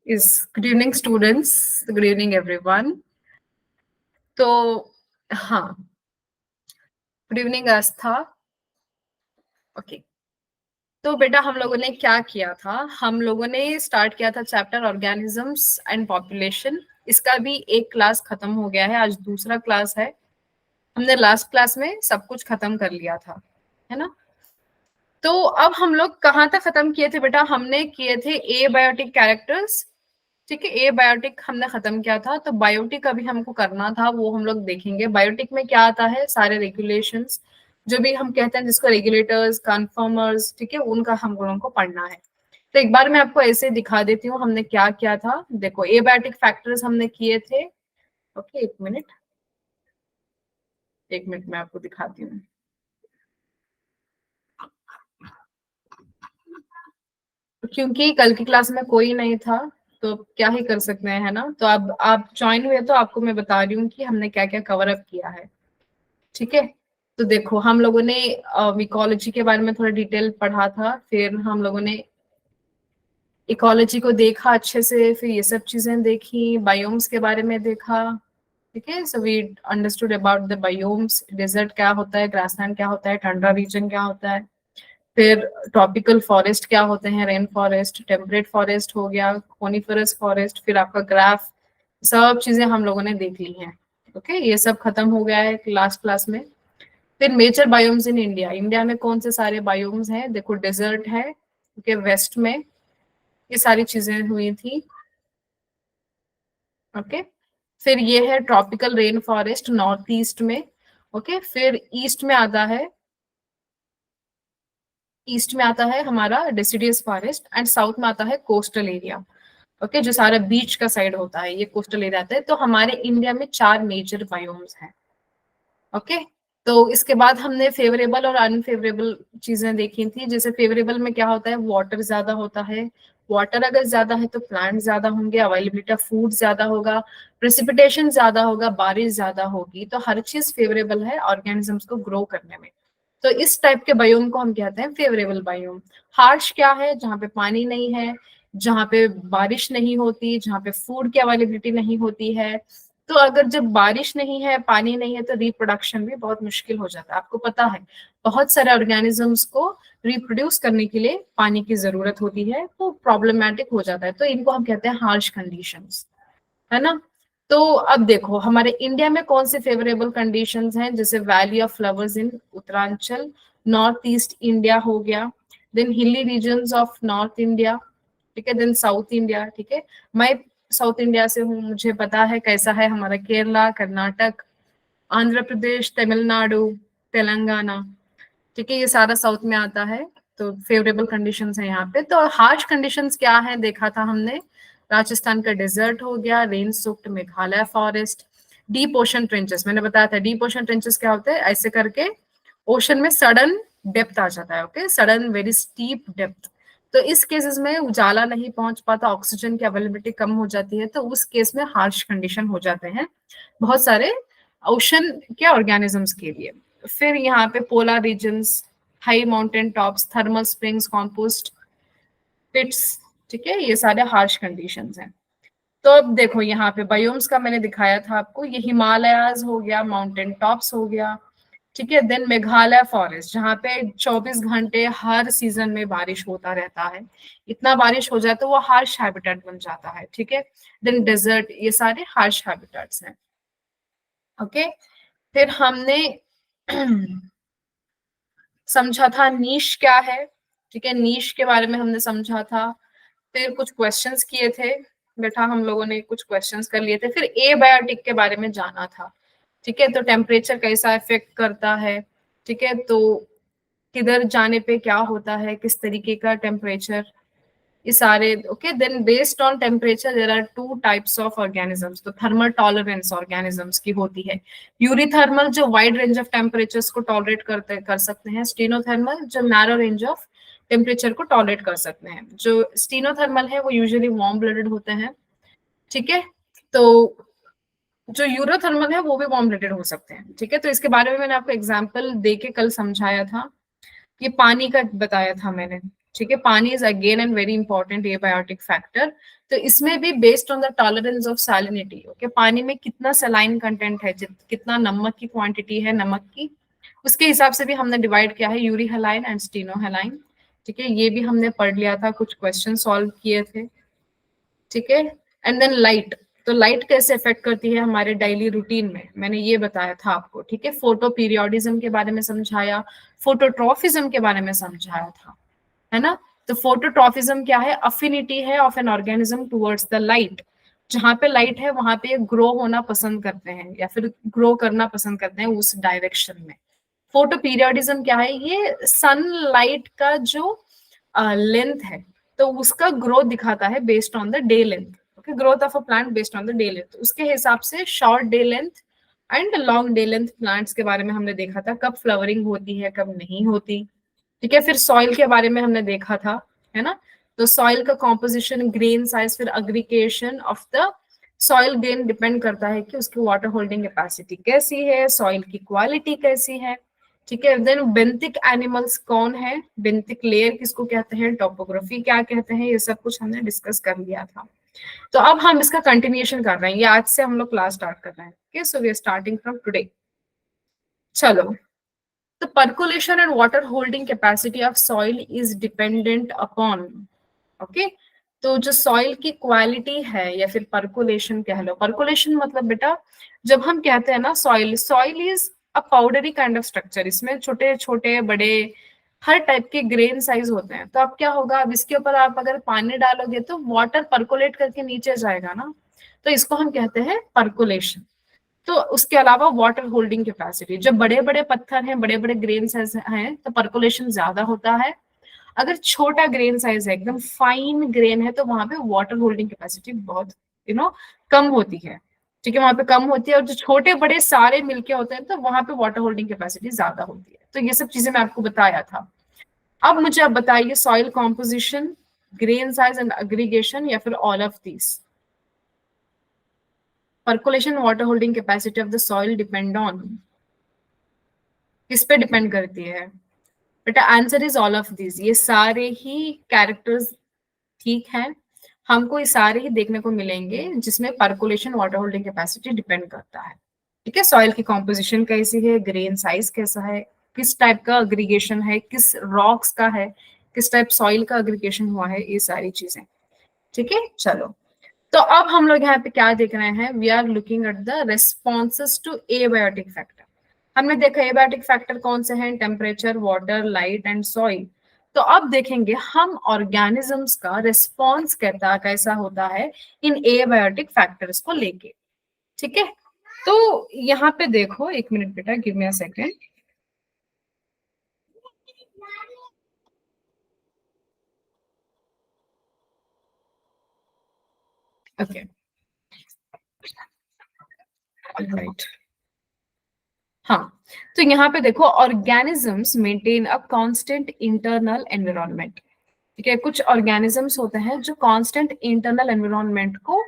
Good evening, students. Good evening, everyone. तो हाँ, good evening आस्था. Okay, तो बेटा हम लोगों ने क्या किया था? हम लोगों ने स्टार्ट किया था चैप्टर ऑर्गेनिजम्स एंड पॉपुलेशन. इसका भी एक क्लास खत्म हो गया है, आज दूसरा क्लास है. हमने लास्ट क्लास में सब कुछ खत्म कर लिया था, है ना? तो अब हम लोग कहाँ तक खत्म किए थे बेटा? हमने किए थे एबायोटिक कैरेक्टर्स. ठीक है, एबायोटिक हमने खत्म किया था. तो बायोटिक अभी हमको करना था, वो हम लोग देखेंगे. बायोटिक में क्या आता है? सारे रेगुलेशंस जो भी हम कहते हैं, जिसको रेगुलेटर्स, कन्फर्मर्स, ठीक है, उनका हम लोगों को पढ़ना है. तो एक बार मैं आपको ऐसे दिखा देती हूँ हमने क्या किया था. देखो, एबायोटिक फैक्टर्स हमने किए थे. ओके, एक मिनट मैं आपको दिखाती हूँ. क्योंकि कल की क्लास में कोई नहीं था, तो क्या ही कर सकते हैं, है ना? तो अब आप ज्वाइन हुए तो आपको मैं बता रही हूँ कि हमने क्या क्या कवर अप किया है. ठीक है, तो देखो हम लोगों ने इकोलॉजी के बारे में थोड़ा डिटेल पढ़ा था. फिर हम लोगों ने इकोलॉजी को देखा अच्छे से, फिर ये सब चीजें देखी, बायोम्स के बारे में देखा. ठीक है, so we understood about the biomes. Desert क्या होता है, ग्रासलैंड क्या होता है, टंड्रा रीजन क्या होता है, फिर ट्रॉपिकल फॉरेस्ट क्या होते हैं, रेन फॉरेस्ट, टेम्परेट फॉरेस्ट हो गया, कोनिफरस फॉरेस्ट, फिर आपका ग्राफ. सब चीजें हम लोगों ने देख ली हैं. ओके, ये सब खत्म हो गया है लास्ट क्लास में. फिर major biomes in India. India में कौन से सारे बायोम्स हैं? देखो, डेजर्ट है, ओके, वेस्ट में ये सारी चीजें हुई थी. ओके, फिर ये है tropical rain forest north east में. ओके, फिर ईस्ट में आता है हमारा डेसिडियस फॉरेस्ट, एंड साउथ में आता है कोस्टल एरिया. ओके, जो सारा बीच का साइड होता है, ये कोस्टल एरिया आता है. तो हमारे इंडिया में 4 मेजर बायोम्स हैं. ओके, तो इसके बाद हमने फेवरेबल और अनफेवरेबल चीजें देखी थी. जैसे फेवरेबल में क्या होता है? वाटर ज्यादा होता है. वाटर अगर ज्यादा है तो प्लांट ज्यादा होंगे, अवेलेबिलिटी ऑफ फूड ज्यादा होगा, प्रेसिपिटेशन ज्यादा होगा, बारिश ज्यादा होगी. तो हर चीज फेवरेबल है ऑर्गेनिजम्स को ग्रो करने में. तो इस टाइप के बायोम को हम कहते हैं फेवरेबल बायोम. हार्श क्या है? जहाँ पे पानी नहीं है, जहाँ पे बारिश नहीं होती, जहाँ पे फूड की अवेलेबिलिटी नहीं होती है. तो अगर जब बारिश नहीं है, पानी नहीं है, तो रिप्रोडक्शन भी बहुत मुश्किल हो जाता है. आपको पता है, बहुत सारे ऑर्गेनिजम्स को रिप्रोड्यूस करने के लिए पानी की जरूरत होती है, तो प्रॉब्लमेटिक हो जाता है. तो इनको हम कहते हैं हार्श कंडीशंस, है ना? तो अब देखो हमारे इंडिया में कौन से फेवरेबल कंडीशंस हैं. जैसे valley of flowers in Uttaranchal, north east India हो गया, देन हिली रीजन्स ऑफ नॉर्थ इंडिया, ठीक है, देन साउथ इंडिया. ठीक है, मैं साउथ इंडिया से हूँ, मुझे पता है कैसा है हमारा केरला, कर्नाटक, आंध्र प्रदेश, तमिलनाडु, तेलंगाना. ठीक है, ये सारा साउथ में आता है. तो फेवरेबल कंडीशंस है यहाँ पे. तो हार्श कंडीशंस क्या है देखा था हमने. राजस्थान का डेजर्ट हो गया, rain soaked Meghalaya forest, deep ocean trenches. मैंने बताया था डीप ओशन ट्रेंचेस क्या होते हैं. ऐसे करके ओशन में सडन डेप्थ आ जाता है. Okay, sudden very steep depth. तो इस केसेस में उजाला नहीं पहुंच पाता, ऑक्सीजन की अवेलेबिलिटी कम हो जाती है. तो उस केस में हार्श कंडीशन हो जाते हैं बहुत सारे ओशन के ऑर्गेनिजम्स के लिए. फिर यहाँ पे polar regions, high mountain tops, thermal springs, compost pits. ठीक है, ये सारे हार्श कंडीशंस हैं. तो अब देखो यहाँ पे बायोम्स का मैंने दिखाया था आपको. ये हिमालयाज हो गया, माउंटेन टॉप्स हो गया. ठीक है, देन मेघालय फॉरेस्ट, जहाँ पे 24 घंटे हर सीजन में बारिश होता रहता है. इतना बारिश हो जाए तो वो हार्श हैबिटेट बन जाता है. ठीक है, देन डेजर्ट, ये सारे हार्श हैबिटेट्स हैं. ओके, फिर हमने समझा था नीश क्या है. ठीक है, नीश के बारे में हमने समझा था. फिर कुछ क्वेश्चंस किए थे बेटा, हम लोगों ने कुछ क्वेश्चंस कर लिए थे. फिर एबायोटिक के बारे में जाना था. ठीक है, तो टेम्परेचर कैसा इफेक्ट करता है. ठीक है, तो किधर जाने पे क्या होता है, किस तरीके का टेम्परेचर, ये सारे. Okay, then based on temperature there are 2 types of organisms. तो थर्मल टॉलरेंस ऑर्गेनिजम्स की होती है. यूरिथर्मल जो वाइड रेंज ऑफ टेम्परेचर्स को टॉलरेट कर सकते हैं. स्टेनोथर्मल जो नैरो रेंज ऑफ टेम्परेचर को टॉलरेट कर सकते हैं. जो स्टेनोथर्मल है वो यूजुअली वार्म ब्लडेड होते हैं. ठीक है, तो जो यूरोथर्मल है वो भी वार्म ब्लडेड हो सकते हैं. ठीक है, तो इसके बारे में मैंने आपको एग्जाम्पल दे के कल समझाया था. ये पानी का बताया था मैंने. ठीक है, पानी is again and very important abiotic factor. तो इसमें भी based on the tolerance of salinity, okay, पानी में कितना सलाइन कंटेंट है, कितना नमक की क्वांटिटी है नमक की, उसके हिसाब से भी हमने डिवाइड किया है यूरी हेलाइन एंड स्टीनो हेलाइन। ठीक है, ये भी हमने पढ़ लिया था, कुछ क्वेश्चन सॉल्व किए थे। ठीक है, एंड देन लाइट। तो लाइट कैसे इफेक्ट करती है हमारे डेली रूटीन में, मैंने ये बताया था आपको। ठीक है, फोटो पीरियोडिज्म के बारे में समझाया, फोटोट्रॉफिज्म के बारे में समझाया था, है ना। तो फोटोट्रॉफिज्म क्या है, अफिनिटी है of an organism towards the light. जहां पे लाइट है वहां पे ग्रो होना पसंद करते हैं या फिर ग्रो करना पसंद करते हैं उस डायरेक्शन में। फोटो पीरियोडिज्म क्या है, ये सनलाइट का जो लेंथ है तो उसका ग्रोथ दिखाता है based on the day length. Okay, growth of a plant based on the day length, उसके हिसाब से short day length and long day length plants के बारे में हमने देखा था, कब फ्लावरिंग होती है कब नहीं होती। ठीक है, फिर सॉइल के बारे में हमने देखा था, है ना। तो सॉइल का कॉम्पोजिशन, ग्रेन साइज, फिर aggregation of the soil grain depend करता है कि उसकी वाटर होल्डिंग कैपेसिटी कैसी है, सॉइल की क्वालिटी कैसी है। ठीक है, देन बेंथिक एनिमल्स कौन है, बेंथिक लेयर किसको कहते हैं, टोपोग्राफी क्या कहते हैं, ये सब कुछ हमने डिस्कस कर लिया था। तो अब हम इसका कंटिन्यूएशन कर रहे हैं, ये आज से हम लोग क्लास स्टार्ट कर रहे हैं। Okay, so we are starting from today. चलो, तो percolation and water holding capacity of soil is dependent upon, okay. तो जो सॉइल की क्वालिटी है या फिर परकोलेशन कह लो, परकोलेशन मतलब बेटा जब हम कहते हैं ना soil, soil is a powdery kind of structure, इसमें छोटे छोटे बड़े हर टाइप के ग्रेन साइज होते हैं। तो अब क्या होगा, अब इसके ऊपर आप अगर पानी डालोगे तो वाटर परकोलेट करके नीचे जाएगा ना, तो इसको हम कहते हैं परकोलेशन। तो उसके अलावा वाटर होल्डिंग कैपेसिटी, जब बड़े बड़े पत्थर हैं, बड़े बड़े ग्रेन साइज हैं तो परकोलेशन ज्यादा होता है। अगर छोटा ग्रेन साइज है, एकदम फाइन ग्रेन है, तो वहां पे वाटर होल्डिंग कैपेसिटी बहुत कम होती है। ठीक है, वहां पे कम होती है, और जो छोटे बड़े सारे मिलके होते हैं तो वहां पे वाटर होल्डिंग कैपेसिटी ज्यादा होती है। तो ये सब चीजें मैं आपको बताया था। अब मुझे आप बताइए, soil composition, grain size and aggregation, या फिर all of this. Percolation, water holding capacity of the soil depend on, किस पे डिपेंड करती है बेटा, answer is all of this. ये सारे ही कैरेक्टर्स ठीक है, हमको ये सारे ही देखने को मिलेंगे जिसमें percolation, water holding capacity depend करता है। ठीक है, सॉइल की कॉम्पोजिशन कैसी है, ग्रेन साइज कैसा है, किस टाइप का अग्रीगेशन है, किस रॉक्स का है, किस टाइप सॉइल का अग्रीगेशन हुआ है, ये सारी चीजें। ठीक है, चलो, तो अब हम लोग यहाँ पे क्या देख रहे हैं, we are looking at the responses to abiotic factor. हमने देखा एबायोटिक फैक्टर कौन से हैं, temperature, water, light and soil. तो अब देखेंगे हम ऑर्गेनिजम्स का रिस्पॉन्स कैसा होता है इन एबायोटिक फैक्टर्स को लेके। ठीक है, तो यहाँ पे देखो, एक मिनट बेटा, give me a second. Okay, right, हाँ। तो यहाँ पे देखो, organisms maintain a constant internal environment. ठीक है, कुछ ऑर्गेनिजम्स होते हैं जो कांस्टेंट इंटरनल एनवायरनमेंट को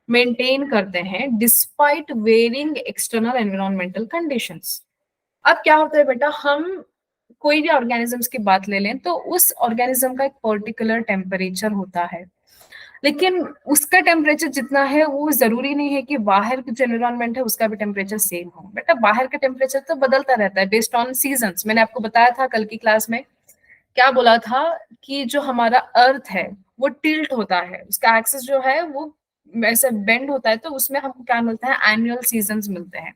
मेंटेन करते हैं despite varying external environmental conditions. अब क्या होता है बेटा, हम कोई भी ऑर्गेनिजम्स की बात ले लें तो उस ऑर्गेनिज्म का एक पर्टिकुलर टेम्परेचर होता है, लेकिन उसका टेम्परेचर जितना है वो जरूरी नहीं है कि बाहर जो एनवायरमेंट है उसका भी टेम्परेचर सेम हो। बेटा बाहर का टेम्परेचर तो बदलता रहता है बेस्ड ऑन सीजन्स। मैंने आपको बताया था कल की क्लास में, क्या बोला था कि जो हमारा अर्थ है वो टिल्ट होता है, उसका एक्सिस जो है वो ऐसे बेंड होता है, तो उसमें हमको क्या मिलता है, एनुअल सीजन्स मिलते हैं।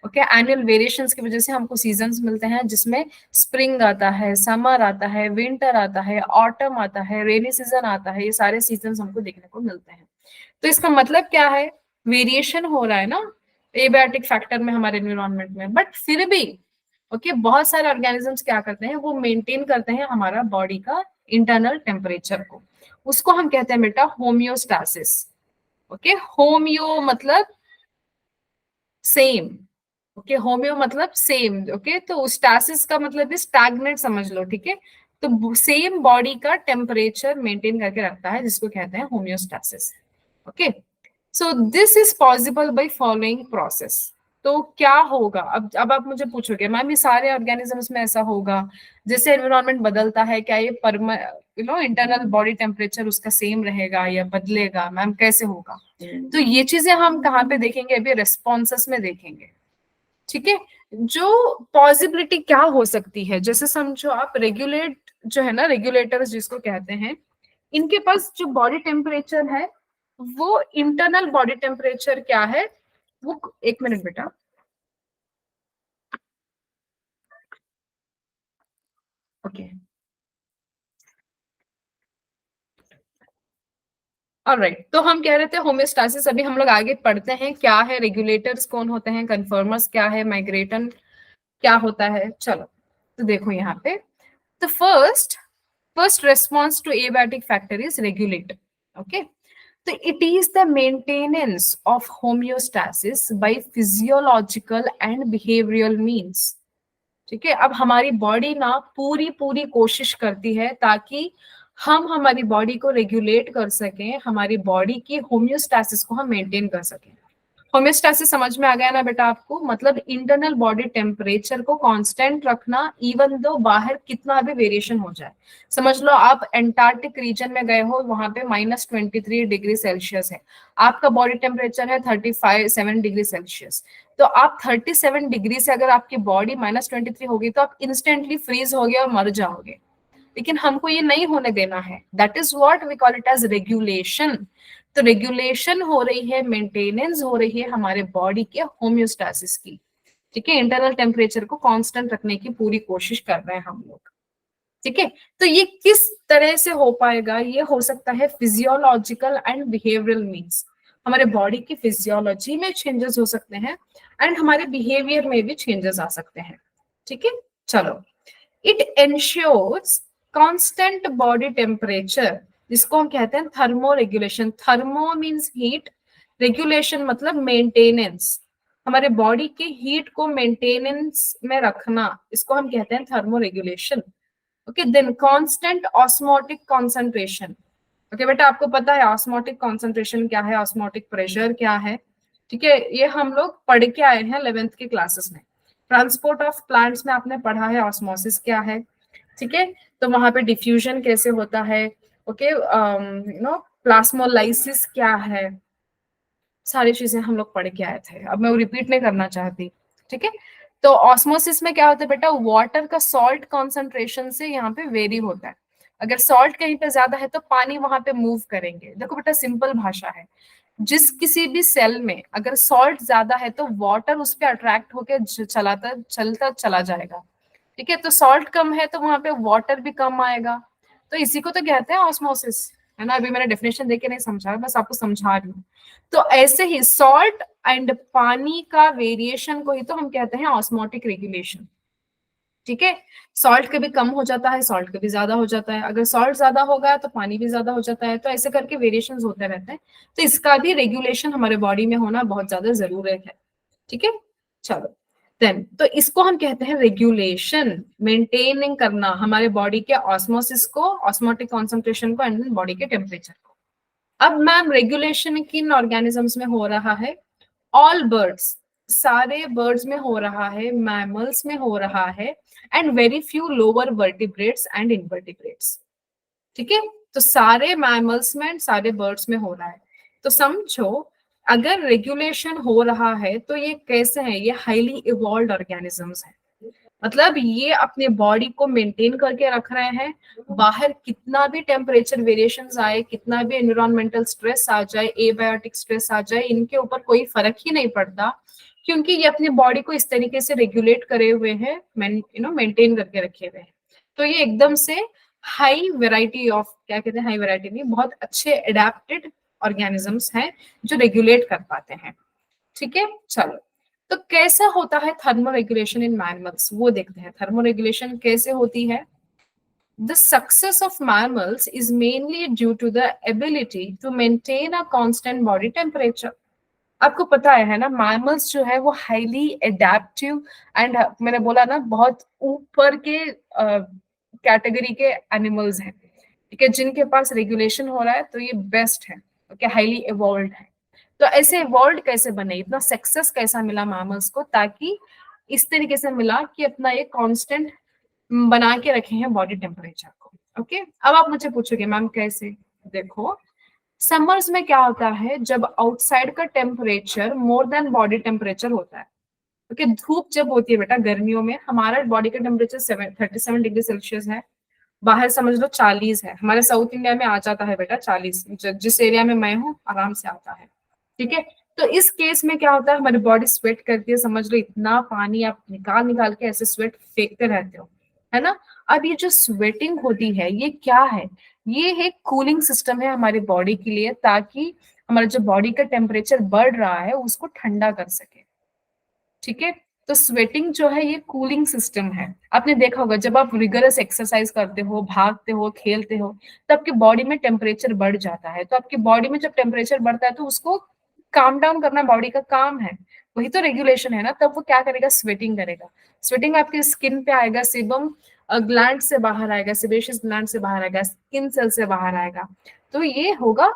ओके, एनुअल वेरिएशंस की वजह से हमको सीजन्स मिलते हैं, जिसमें स्प्रिंग आता है, समर आता है, विंटर आता है, ऑटम आता है, रेनी सीजन आता है, ये सारे सीजन्स हमको देखने को मिलते हैं। तो इसका मतलब क्या है, वेरिएशन हो रहा है ना एबायोटिक फैक्टर में हमारे एनवायरमेंट में, बट फिर भी ओके बहुत सारे ऑर्गेनिजम्स क्या करते हैं, वो मेंटेन करते हैं हमारा बॉडी का इंटरनल टेम्परेचर को। उसको हम कहते हैं बेटा होम्योस्टासिस। ओके, होम्यो मतलब सेम, ओके, होम्यो मतलब सेम, ओके, तो स्टासिस का मतलब भी स्टैग्नेट समझ लो। ठीक है, तो सेम बॉडी का टेम्परेचर मेंटेन करके रखता है, जिसको कहते हैं homeostasis. Okay, so this is possible by following process. तो क्या होगा? अब आप मुझे पूछोगे मैम ये सारे ऑर्गेनिजम्स में ऐसा होगा? जैसे एनवायरनमेंट बदलता है क्या ये इंटरनल बॉडी टेम्परेचर उसका सेम रहेगा या बदलेगा? मैम कैसे होगा? तो ये चीजें हम कहाँ पे देखेंगे? अभी रेस्पॉन्सेस में देखेंगे। ठीक है, जो पॉसिबिलिटी क्या हो सकती है, जैसे समझो आप रेगुलेट जो है ना, रेगुलेटर्स जिसको कहते हैं, इनके पास जो बॉडी टेम्परेचर है वो इंटरनल बॉडी टेम्परेचर क्या है वो, एक मिनट बेटा। ओके, ऑलराइट, तो हम कह रहे थे होम्योस्टासिस, अभी हम लोग आगे पढ़ते हैं क्या है, रेगुलेटर्स कौन होते हैं, कन्फर्मर्स क्या है, माइग्रेटन क्या होता है। चलो तो देखो यहाँ पे, the first response to abiotic factor is regulator. Okay, so it is the maintenance of homeostasis by physiological and behavioral means. ठीक है, अब हमारी बॉडी ना पूरी पूरी कोशिश करती है ताकि हम हमारी बॉडी को रेगुलेट कर सकें, हमारी बॉडी की होम्योस्टैसिस को हम मेंटेन कर सकें। होम्योस्टैसिस समझ में आ गया ना बेटा आपको? मतलब इंटरनल बॉडी टेम्परेचर को कांस्टेंट रखना इवन दो बाहर कितना भी वेरिएशन हो जाए। समझ लो आप एंटार्क्टिक रीजन में गए हो, वहां पे -23 डिग्री सेल्सियस है, आपका बॉडी टेम्परेचर है 37 डिग्री सेल्सियस। तो आप 37 डिग्री से अगर आपकी बॉडी -23 होगी तो आप इंस्टेंटली फ्रीज हो गए और मर जाओगे। लेकिन हमको ये नहीं होने देना है, that is what we call it as regulation. तो रेगुलेशन हो रही है, मेंटेनेंस हो रही है हमारे बॉडी के होम्योस्टैसिस की। ठीक है, इंटरनल टेम्परेचर को कांस्टेंट रखने की पूरी कोशिश कर रहे हैं हम लोग। ठीक है, तो ये किस तरह से हो पाएगा? ये हो सकता है फिजियोलॉजिकल एंड बिहेवियरल मीन्स, हमारे बॉडी की फिजियोलॉजी में चेंजेस हो सकते हैं एंड हमारे बिहेवियर में भी चेंजेस आ सकते हैं। ठीक है, चलो, it ensures constant body temperature, जिसको हम कहते हैं thermo regulation. Thermo means heat, regulation मतलब मेंटेनेंस, हमारे बॉडी के हीट को मेंटेनेंस में रखना, इसको हम कहते हैं thermo regulation. Okay, then constant osmotic concentration. Okay बेटा, आपको पता है ऑस्मोटिक कॉन्सेंट्रेशन क्या है, ऑस्मोटिक प्रेशर क्या है? ठीक है, ये हम लोग पढ़ के आए हैं 11th की क्लासेस में। ट्रांसपोर्ट ऑफ प्लांट्स में आपने पढ़ा है ऑस्मोसिस क्या है। ठीक है, तो वहां पे डिफ्यूजन कैसे होता है। ओके, प्लास्मोलाइसिस क्या है, सारी चीजें हम लोग पढ़ के आए थे, अब मैं वो रिपीट नहीं करना चाहती। ठीक है, तो ऑस्मोसिस में क्या होता है बेटा, वाटर का सॉल्ट कॉन्सेंट्रेशन से यहाँ पे वेरी होता है। अगर सॉल्ट कहीं पे ज्यादा है तो पानी वहां पे मूव करेंगे। देखो बेटा, सिंपल भाषा है, जिस किसी भी सेल में अगर सॉल्ट ज्यादा है तो वाटर उस पर अट्रैक्ट होकर चलता चला जाएगा। ठीक है, तो सॉल्ट कम है तो वहां पे वाटर भी कम आएगा। तो इसी को तो कहते हैं ऑस्मोसिस, है ना? अभी मैंने डेफिनेशन देके नहीं समझा, बस आपको समझा रही हूँ। तो ऐसे ही सॉल्ट एंड पानी का वेरिएशन को ही तो हम कहते हैं ऑस्मोटिक रेगुलेशन। ठीक है, सॉल्ट कभी कम हो जाता है, सॉल्ट कभी ज्यादा हो जाता है, अगर सॉल्ट ज्यादा होगा तो पानी भी ज्यादा हो जाता है, तो ऐसे करके वेरिएशन होते रहते हैं। तो इसका भी रेगुलेशन हमारे बॉडी में होना बहुत ज्यादा जरूरी है। ठीक है, चलो, देन तो इसको हम कहते हैं रेगुलेशन, मेंटेनिंग करना हमारे बॉडी के ऑस्मोसिस को, ऑस्मोटिक कॉन्सेंट्रेशन को एंड बॉडी के टेम्परेचर को। अब मैम रेगुलेशन किन ऑर्गेनिजम्स में हो रहा है? ऑल बर्ड्स, सारे बर्ड्स में हो रहा है, मैमल्स में हो रहा है, and very few lower vertebrates and invertebrates. ठीक है, तो सारे मैमल्स में, सारे बर्ड्स में हो रहा है। तो समझो, अगर रेगुलेशन हो रहा है तो ये कैसे है? ये हाईली इवॉल्व ऑर्गेनिजम्स हैं, मतलब ये अपने बॉडी को मेंटेन करके रख रहे हैं। बाहर कितना भी टेम्परेचर वेरिएशन आए, कितना भी एनवायरमेंटल स्ट्रेस आ जाए, एबायोटिक स्ट्रेस आ जाए, इनके ऊपर कोई फर्क ही नहीं पड़ता, क्योंकि ये अपनी बॉडी को इस तरीके से रेगुलेट करे हुए हैं, मेंटेन करके रखे हुए हैं। तो ये एकदम से हाई वेराइटी ऑफ, क्या कहते हैं, हाई वेराइटी नहीं, बहुत अच्छे एडेप्टेड ऑर्गेनिजम्स हैं जो रेगुलेट कर पाते हैं। ठीक है, चलो, तो कैसा होता है थर्मोरेगुलेशन इन मैमल्स, वो देखते हैं। थर्मोरेगुलेशन कैसे होती है? The success of mammals is mainly due to the ability to maintain a constant body temperature. आपको पता है ना, मैमल्स जो है वो हाईली एडेप्टिव एंड, मैंने बोला ना, बहुत ऊपर के कैटेगरी के एनिमल्स हैं। ठीक है, जिनके पास रेगुलेशन हो रहा है तो ये बेस्ट है, ओके, हाईली इवॉल्व है। तो ऐसे इवॉल्व कैसे बने, इतना सक्सेस कैसा मिला मैमल्स को, ताकि इस तरीके से मिला कि अपना एक कांस्टेंट बना के रखे हैं बॉडी टेम्परेचर को। ओके, अब आप मुझे पूछोगे मैम कैसे? देखो, समर्स में क्या होता है, जब आउटसाइड का temperature more than body temperature होता है। ओके, धूप जब होती है बेटा गर्मियों में, हमारा बॉडी का टेम्परेचर 37 डिग्री सेल्सियस है, बाहर समझ लो 40 है, हमारे साउथ इंडिया में आ जाता है बेटा 40, जिस एरिया में मैं हूँ आराम से आता है। ठीक है, तो इस केस में क्या होता है, हमारी बॉडी स्वेट करती है, समझ लो इतना पानी आप निकाल निकाल के ऐसे स्वेट फेंकते रहते हो, है ना। अब ये जो स्वेटिंग होती है ये क्या है, ये एक कूलिंग सिस्टम है हमारी बॉडी के लिए, ताकि हमारा जो बॉडी का टेम्परेचर बढ़ रहा है उसको ठंडा कर सके। ठीक है, तो स्वेटिंग जो है ये कूलिंग सिस्टम है। आपने देखा होगा जब आप रिगरस एक्सरसाइज करते हो, भागते हो, खेलते हो, तो आपकी बॉडी में टेम्परेचर बढ़ जाता है। तो आपकी बॉडी में जब टेम्परेचर बढ़ता है तो उसको काम डाउन करना बॉडी का काम है, वही तो रेगुलेशन है ना। तब वो क्या करेगा, स्वेटिंग करेगा। स्वेटिंग आपकी स्किन पे आएगा, सीबम ग्लैंड से बाहर आएगा, सेबेशियस ग्लैंड से बाहर आएगा, स्किन सेल से बाहर आएगा। तो ये होगा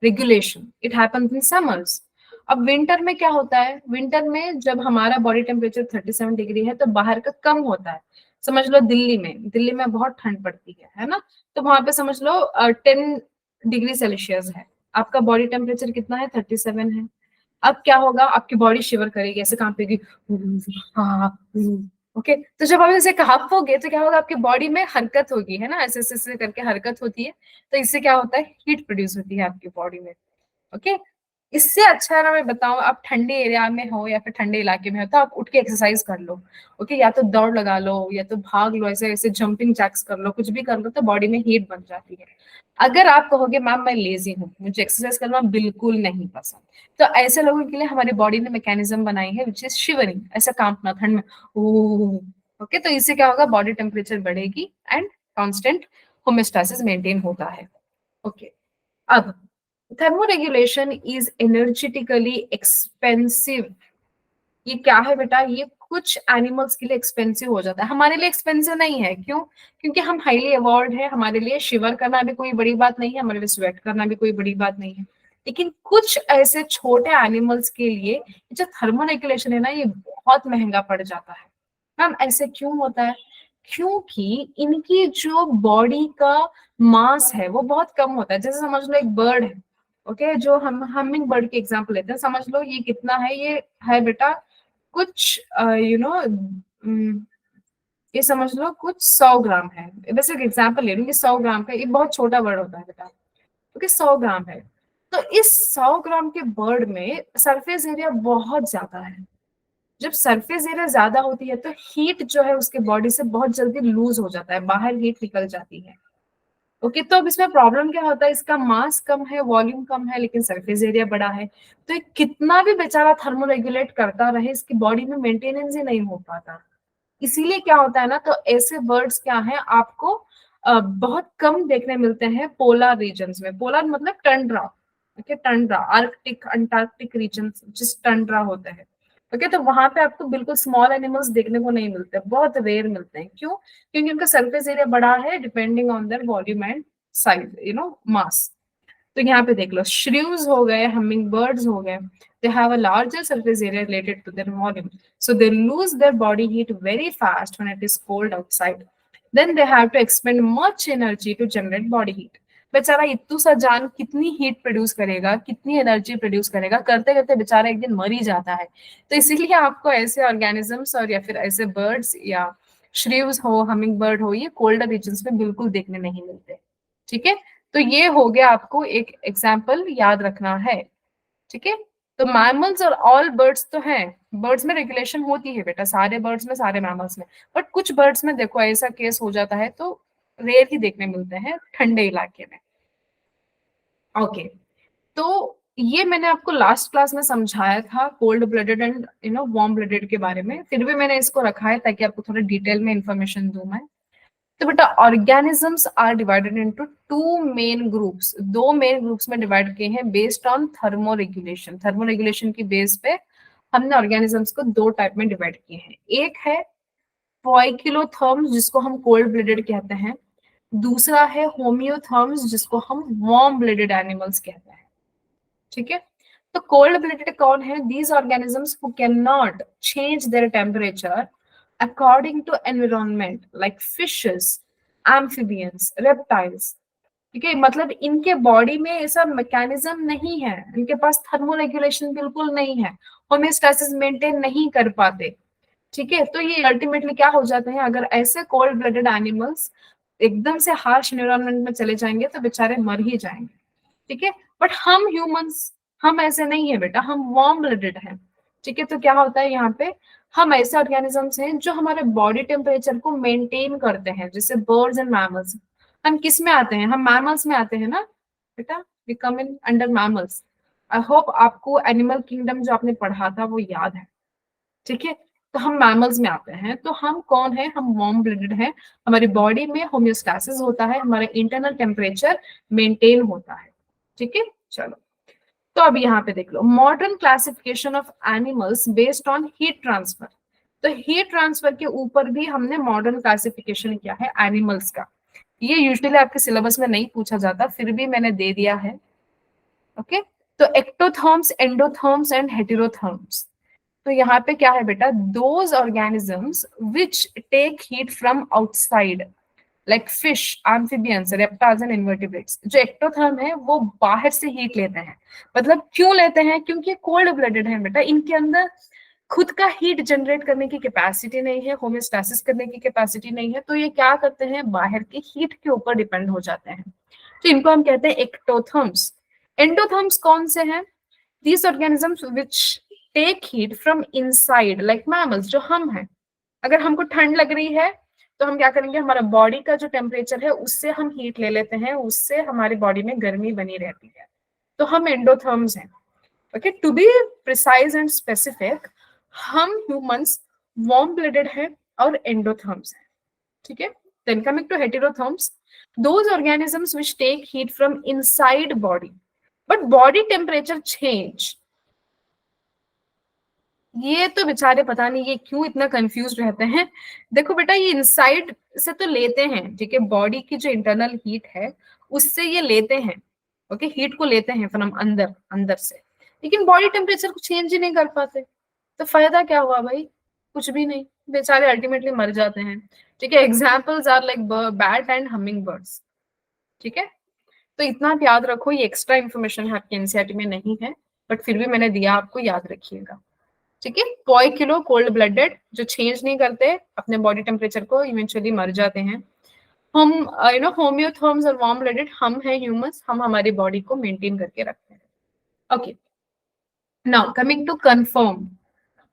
regulation, it happens in summers. अब विंटर में क्या होता है, विंटर में जब हमारा बॉडी टेम्परेचर 37 डिग्री है तो बाहर का कम होता है। समझ लो दिल्ली में बहुत ठंड पड़ती है ना, तो वहां पे समझ लो 10 डिग्री सेल्सियस है, आपका बॉडी टेम्परेचर कितना है, 37 है। अब क्या होगा, आपकी बॉडी शिवर करेगी, ऐसे कांपेगी, हाँ। ओके, तो जब आप ऐसे कांपोगे तो क्या होगा, आपकी बॉडी में हरकत होगी, है ना, ऐसे ऐसे ऐसे करके हरकत होती है। तो इससे क्या होता है, हीट प्रोड्यूस होती है आपकी बॉडी में। ओके, इससे अच्छा ना मैं बताऊं, आप ठंडे एरिया में हो या फिर ठंडे इलाके में हो तो आप उठ के एक्सरसाइज कर लो। ओके, या तो दौड़ लगा लो या तो भाग लो, ऐसे ऐसे जंपिंग जैक्स कर लो, कुछ भी कर लो, तो बॉडी में हीट बन जाती है। अगर आप कहोगे मैम मैं लेजी हूँ, मुझे एक्सरसाइज करना बिल्कुल नहीं पसंद, तो ऐसे लोगों के लिए हमारी बॉडी ने मैकेनिज्म बनाई है विच इज शिवरिंग, ऐसा कांपना ठंड में। ओके, तो इससे क्या होगा, बॉडी टेम्परेचर बढ़ेगी एंड कांस्टेंट होमेस्टासिस मेंटेन होता है। ओके, अब थर्मोरेगुलेशन इज एनर्जेटिकली एक्सपेंसिव। ये क्या है बेटा, ये कुछ एनिमल्स के लिए एक्सपेंसिव हो जाता है, हमारे लिए एक्सपेंसिव नहीं है। क्यों? क्योंकि हम हाईली अवॉर्ड है, हमारे लिए शिवर करना भी कोई बड़ी बात नहीं है, हमारे लिए स्वेट करना भी कोई बड़ी बात नहीं है। लेकिन कुछ ऐसे छोटे एनिमल्स के लिए जो थर्मोरेगुलेशन है ना, ये बहुत महंगा पड़ जाता है। मैम ऐसे क्यों होता है? क्योंकि इनकी जो बॉडी का मास है वो बहुत कम होता है। जैसे समझ लो एक बर्ड है, ओके, जो हम हमिंग बर्ड की एग्जांपल लेते हैं, समझ लो ये कितना है, ये है बेटा कुछ ये समझ लो कुछ 100 ग्राम है। बस एक एग्जांपल ले लूंगी, 100 ग्राम का, ये बहुत छोटा बर्ड होता है बेटा, ओके, 100 ग्राम है। तो इस 100 ग्राम के बर्ड में सरफेस एरिया बहुत ज्यादा है। जब सरफेस एरिया ज्यादा होती है तो हीट जो है उसके बॉडी से बहुत जल्दी लूज हो जाता है, बाहर हीट निकल जाती है। ओके, तो अब इसमें प्रॉब्लम क्या होता है, इसका मास कम है, वॉल्यूम कम है, लेकिन सरफेस एरिया बड़ा है। तो ये कितना भी बेचारा थर्मोरेगुलेट करता रहे, इसकी बॉडी में मेंटेनेंस ही नहीं हो पाता। इसीलिए क्या होता है ना, तो ऐसे बर्ड्स क्या हैं आपको बहुत कम देखने मिलते हैं पोलर रीजन्स में। पोलर मतलब tundra, okay, tundra, arctic antarctic region जिस टंड्रा होते हैं। ओके, तो वहां पे आपको बिल्कुल स्मॉल एनिमल्स देखने को नहीं मिलते, बहुत रेयर मिलते हैं। क्यों? क्योंकि उनका सरफेस एरिया बड़ा है, depending on their volume and size, mass. तो यहाँ पे देख लो, श्रीव्स हो गए, हमिंग बर्ड्स हो गए, they have a larger surface area related to their volume, so they lose their body heat very fast when it is cold outside. Then they have to expend much energy to generate body heat. बेचारा इतू सा जान कितनी heat produce करेगा, कितनी energy produce करेगा, करते करते बेचारा एक दिन मर ही जाता है। तो इसीलिए आपको ऐसे ऑर्गेनिजम्स और या फिर ऐसे बर्ड्स या श्रीव्स हो, हमिंग बर्ड हो, ये कोल्डर रीजन्स में बिल्कुल देखने नहीं मिलते। ठीक है, तो ये हो गया, आपको एक एग्जाम्पल याद रखना है। ठीक है, तो मैमल्स और ऑल बर्ड्स तो हैं, बर्ड्स में रेगुलेशन होती है बेटा, सारे बर्ड्स में, सारे मैमल्स में, बट कुछ बर्ड्स में देखो ऐसा केस हो जाता है, तो रेयर ही देखने मिलते हैं ठंडे इलाके में। ओके, तो ये मैंने आपको लास्ट क्लास में समझाया था cold blooded and warm blooded के बारे में, फिर भी मैंने इसको रखा है ताकि आपको थोड़ा डिटेल में इंफॉर्मेशन दूं मैं। तो बेटा organisms are divided into two main groups, दो मेन ग्रुप्स में डिवाइड किए हैं बेस्ड ऑन थर्मोरेगुलेशन। थर्मोरेगुलेशन की बेस पे हमने ऑर्गेनिजम्स को दो टाइप में डिवाइड किए हैं। एक है पोइकिलोथर्म्स जिसको हम कोल्ड ब्लडेड कहते हैं, दूसरा है होमियोथर्म्स जिसको हम वार्म ब्लडेड एनिमल्स कहते हैं। ठीक है। तो कोल्ड ब्लडेड कौन है? These organisms who can not change their temperature according to environment, like fishes, amphibians, reptiles. ठीक है, मतलब इनके बॉडी में ऐसा मैकेनिज्म नहीं है, इनके पास थर्मोरेगुलेशन बिल्कुल नहीं है, होमियोस्टेसिस मेंटेन नहीं कर पाते। ठीक है, तो ये अल्टीमेटली क्या हो जाते हैं, अगर ऐसे कोल्ड ब्लडेड एनिमल्स एकदम से हार्श एनवायरनमेंट में चले जाएंगे तो बेचारे मर ही जाएंगे। ठीक है, बट हम ह्यूमंस, हम ऐसे नहीं है बेटा, हम वार्म ब्लडेड हैं। ठीक है, तो क्या होता है यहाँ पे, हम ऐसे ऑर्गेनिजम्स हैं जो हमारे बॉडी टेम्परेचर को मेंटेन करते हैं, जैसे बर्ड्स एंड मैमल्स। हम किस में आते हैं? हम मैमल्स में आते हैं ना बेटा, we come in under mammals. I hope आपको एनिमल किंगडम जो आपने पढ़ा था वो याद है। ठीक है, तो हम मैमल्स में आते हैं, तो हम कौन है? हम वार्म ब्लडेड हैं। हमारी बॉडी में होम्योस्टेसिस होता है, हमारा इंटरनल टेम्परेचर मेंटेन होता है। ठीक है, चलो। तो अब यहाँ पे देख लो, modern classification of animals based on heat transfer. तो हीट ट्रांसफर के ऊपर भी हमने मॉडर्न क्लासिफिकेशन किया है एनिमल्स का। ये यूजुअली आपके सिलेबस में नहीं पूछा जाता, फिर भी मैंने दे दिया है। ओके, तो एक्टोथर्म्स, एंडोथर्म्स एंड हेटेरोथर्म्स। तो यहाँ पे क्या है बेटा, those organisms which take heat from outside, like fish, amphibians, reptiles and invertebrates. जो एक्टोथर्म है वो बाहर से हीट लेते हैं। मतलब क्यों लेते हैं? क्योंकि कोल्ड ब्लडेड है बेटा, इनके अंदर खुद का हीट जनरेट करने की कैपेसिटी नहीं है, होम्योस्टेसिस करने की कैपेसिटी नहीं है, तो ये क्या करते हैं, बाहर की हीट के ऊपर डिपेंड हो जाते हैं। तो इनको हम कहते हैं एक्टोथर्म्स। एंडोथर्म्स कौन से हैं? These organisms which take heat from inside, like mammals, जो हम हैं। अगर हमको ठंड लग रही है तो हम क्या करेंगे, हमारा बॉडी का जो टेम्परेचर है उससे हम हीट ले लेते हैं, उससे हमारी बॉडी में गर्मी बनी रहती है, तो हम एंडोथर्म्स हैं। Okay, to be precise and specific, हम ह्यूमंस वार्म ब्लडेड हैं और एंडोथर्म्स हैं। ठीक है, then coming to heterotherms, those organisms which take heat from inside body, but body temperature change। ये तो बेचारे पता नहीं ये क्यों इतना कंफ्यूज रहते हैं। देखो बेटा, ये इनसाइड से तो लेते हैं, ठीक है, बॉडी की जो इंटरनल हीट है उससे ये लेते हैं। ओके, हीट को लेते हैं फ्रॉम अंदर, अंदर से, लेकिन बॉडी टेम्परेचर को चेंज ही नहीं कर पाते। तो फायदा क्या हुआ भाई? कुछ भी नहीं, बेचारे अल्टीमेटली मर जाते हैं। ठीक है, examples are like bat and humming birds. ठीक है, तो इतना आप याद रखो, ये एक्स्ट्रा इन्फॉर्मेशन है आपके एनसीईआरटी में नहीं है, बट फिर भी मैंने दिया, आपको याद रखिएगा। ठीक है, पॉय किलो कोल्ड ब्लडेड जो चेंज नहीं करते अपने बॉडी टेम्परेचर को, इवेंचुअली मर जाते हैं। हम होम्योथर्म्स और वार्म ब्लडेड हम हैं ह्यूमंस, हम हमारी बॉडी को मेंटेन करके रखते हैं। Okay, now coming to conform.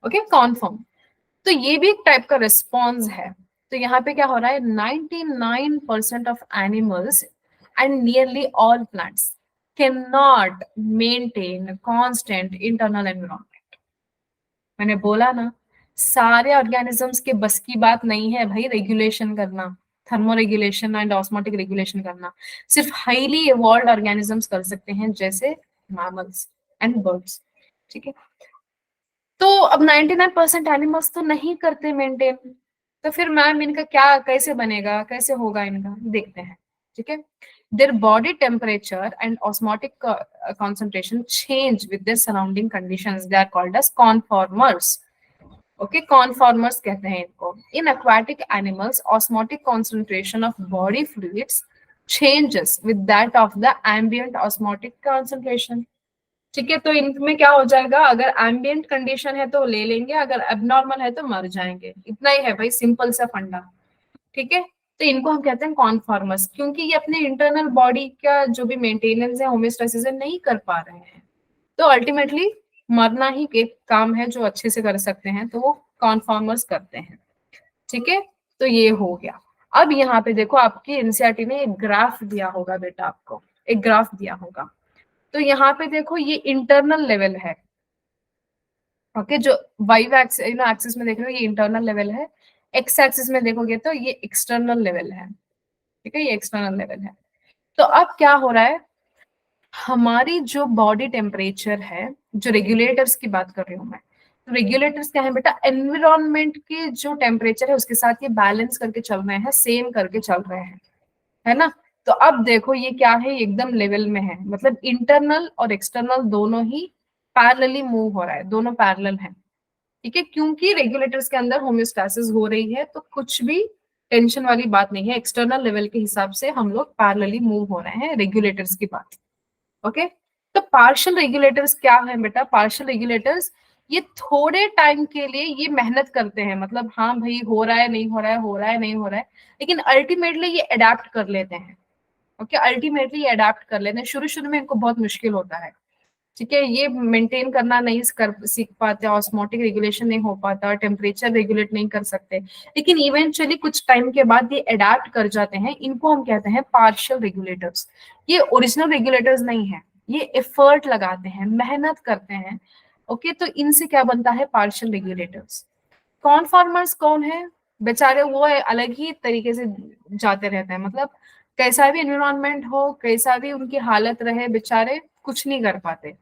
Okay, conform, तो ये भी एक टाइप का रिस्पॉन्स है। तो यहाँ पे क्या हो रहा है, 99% of animals and nearly all plants can not maintain constant internal environment. मैंने बोला ना, सारे ऑर्गेनिजम्स के बस की बात नहीं है भाई रेगुलेशन करना, thermo regulation and osmotic regulation करना। सिर्फ हाईली इवॉल्व ऑर्गेनिजम्स कर सकते हैं, जैसे मैमल्स एंड बर्ड्स। ठीक है, तो अब 99% एनिमल्स तो नहीं करते मेंटेन, तो फिर मैम इनका क्या, कैसे बनेगा, कैसे होगा इनका, देखते हैं। ठीक है, their body temperature and osmotic concentration change with their surrounding conditions, they are called as conformers. Okay, conformers कहते हैं इनको। In aquatic animals osmotic concentration of body fluids changes with that of the ambient osmotic concentration. ठीक है, तो इनमें क्या हो जाएगा, अगर एम्बिएंट कंडीशन है तो ले लेंगे, अगर एबनॉर्मल है तो मर जाएंगे। इतना ही है भाई, सिंपल सा फंडा। ठीक है, तो इनको हम कहते हैं कॉन्फॉर्मर्स, क्योंकि ये अपने इंटरनल बॉडी का जो भी मेंटेनेंस है, होमियोस्टेसिस नहीं कर पा रहे हैं, तो अल्टीमेटली मरना ही के काम है। जो अच्छे से कर सकते हैं तो वो कॉन्फॉर्मर्स करते हैं। ठीक है, तो ये हो गया। अब यहाँ पे देखो, आपकी एनसीईआरटी ने एक ग्राफ दिया होगा बेटा, आपको एक ग्राफ दिया होगा। तो यहाँ पे देखो, ये इंटरनल लेवल है। ओके, जो वाई एक्सिस में देख रहे हो ये इंटरनल लेवल है, एक्स एक्सिस में देखोगे तो ये एक्सटर्नल लेवल है। ठीक है, ये एक्सटर्नल लेवल है। तो अब क्या हो रहा है, हमारी जो बॉडी टेम्परेचर है, जो रेगुलेटर्स की बात कर रही हूँ मैं, तो रेगुलेटर्स क्या है बेटा, एनवायरमेंट के जो टेम्परेचर है उसके साथ ये बैलेंस करके चल रहे हैं, सेम करके चल रहे हैं, है ना। तो अब देखो ये क्या है, एकदम लेवल में है, मतलब इंटरनल और एक्सटर्नल दोनों ही पैरेलली मूव हो रहा है, दोनों पैरेलल है। ठीक है, क्योंकि रेगुलेटर्स के अंदर होम्योस्टैसिस हो रही है, तो कुछ भी टेंशन वाली बात नहीं है, एक्सटर्नल लेवल के हिसाब से हम लोग पैरेलली मूव हो रहे हैं, रेगुलेटर्स की बात। ओके, तो पार्शियल रेगुलेटर्स क्या है बेटा? पार्शियल रेगुलेटर्स ये थोड़े टाइम के लिए ये मेहनत करते हैं, मतलब हाँ भाई हो रहा है नहीं हो रहा है, हो रहा है नहीं हो रहा है, लेकिन अल्टीमेटली ये अडेप्ट कर लेते हैं। ओके, अल्टीमेटली ये अडेप्ट कर लेते हैं। शुरू शुरू में इनको बहुत मुश्किल होता है, ठीक है, ये मेंटेन करना नहीं कर सीख पाते, ऑस्मोटिक रेगुलेशन नहीं हो पाता, टेम्परेचर रेगुलेट नहीं कर सकते, लेकिन इवेंचुअली कुछ टाइम के बाद ये अडेप्ट कर जाते हैं। इनको हम कहते हैं पार्शियल रेगुलेटर्स। ये ओरिजिनल रेगुलेटर्स नहीं है, ये एफर्ट लगाते हैं, मेहनत करते हैं। ओके, तो इनसे क्या बनता है? Partial regulators. कॉनफॉर्मर्स कौन है बेचारे? वो अलग ही तरीके से जाते रहते हैं, मतलब कैसा भी एनवायरमेंट हो, कैसा भी उनकी हालत रहे, बेचारे कुछ नहीं कर पाते,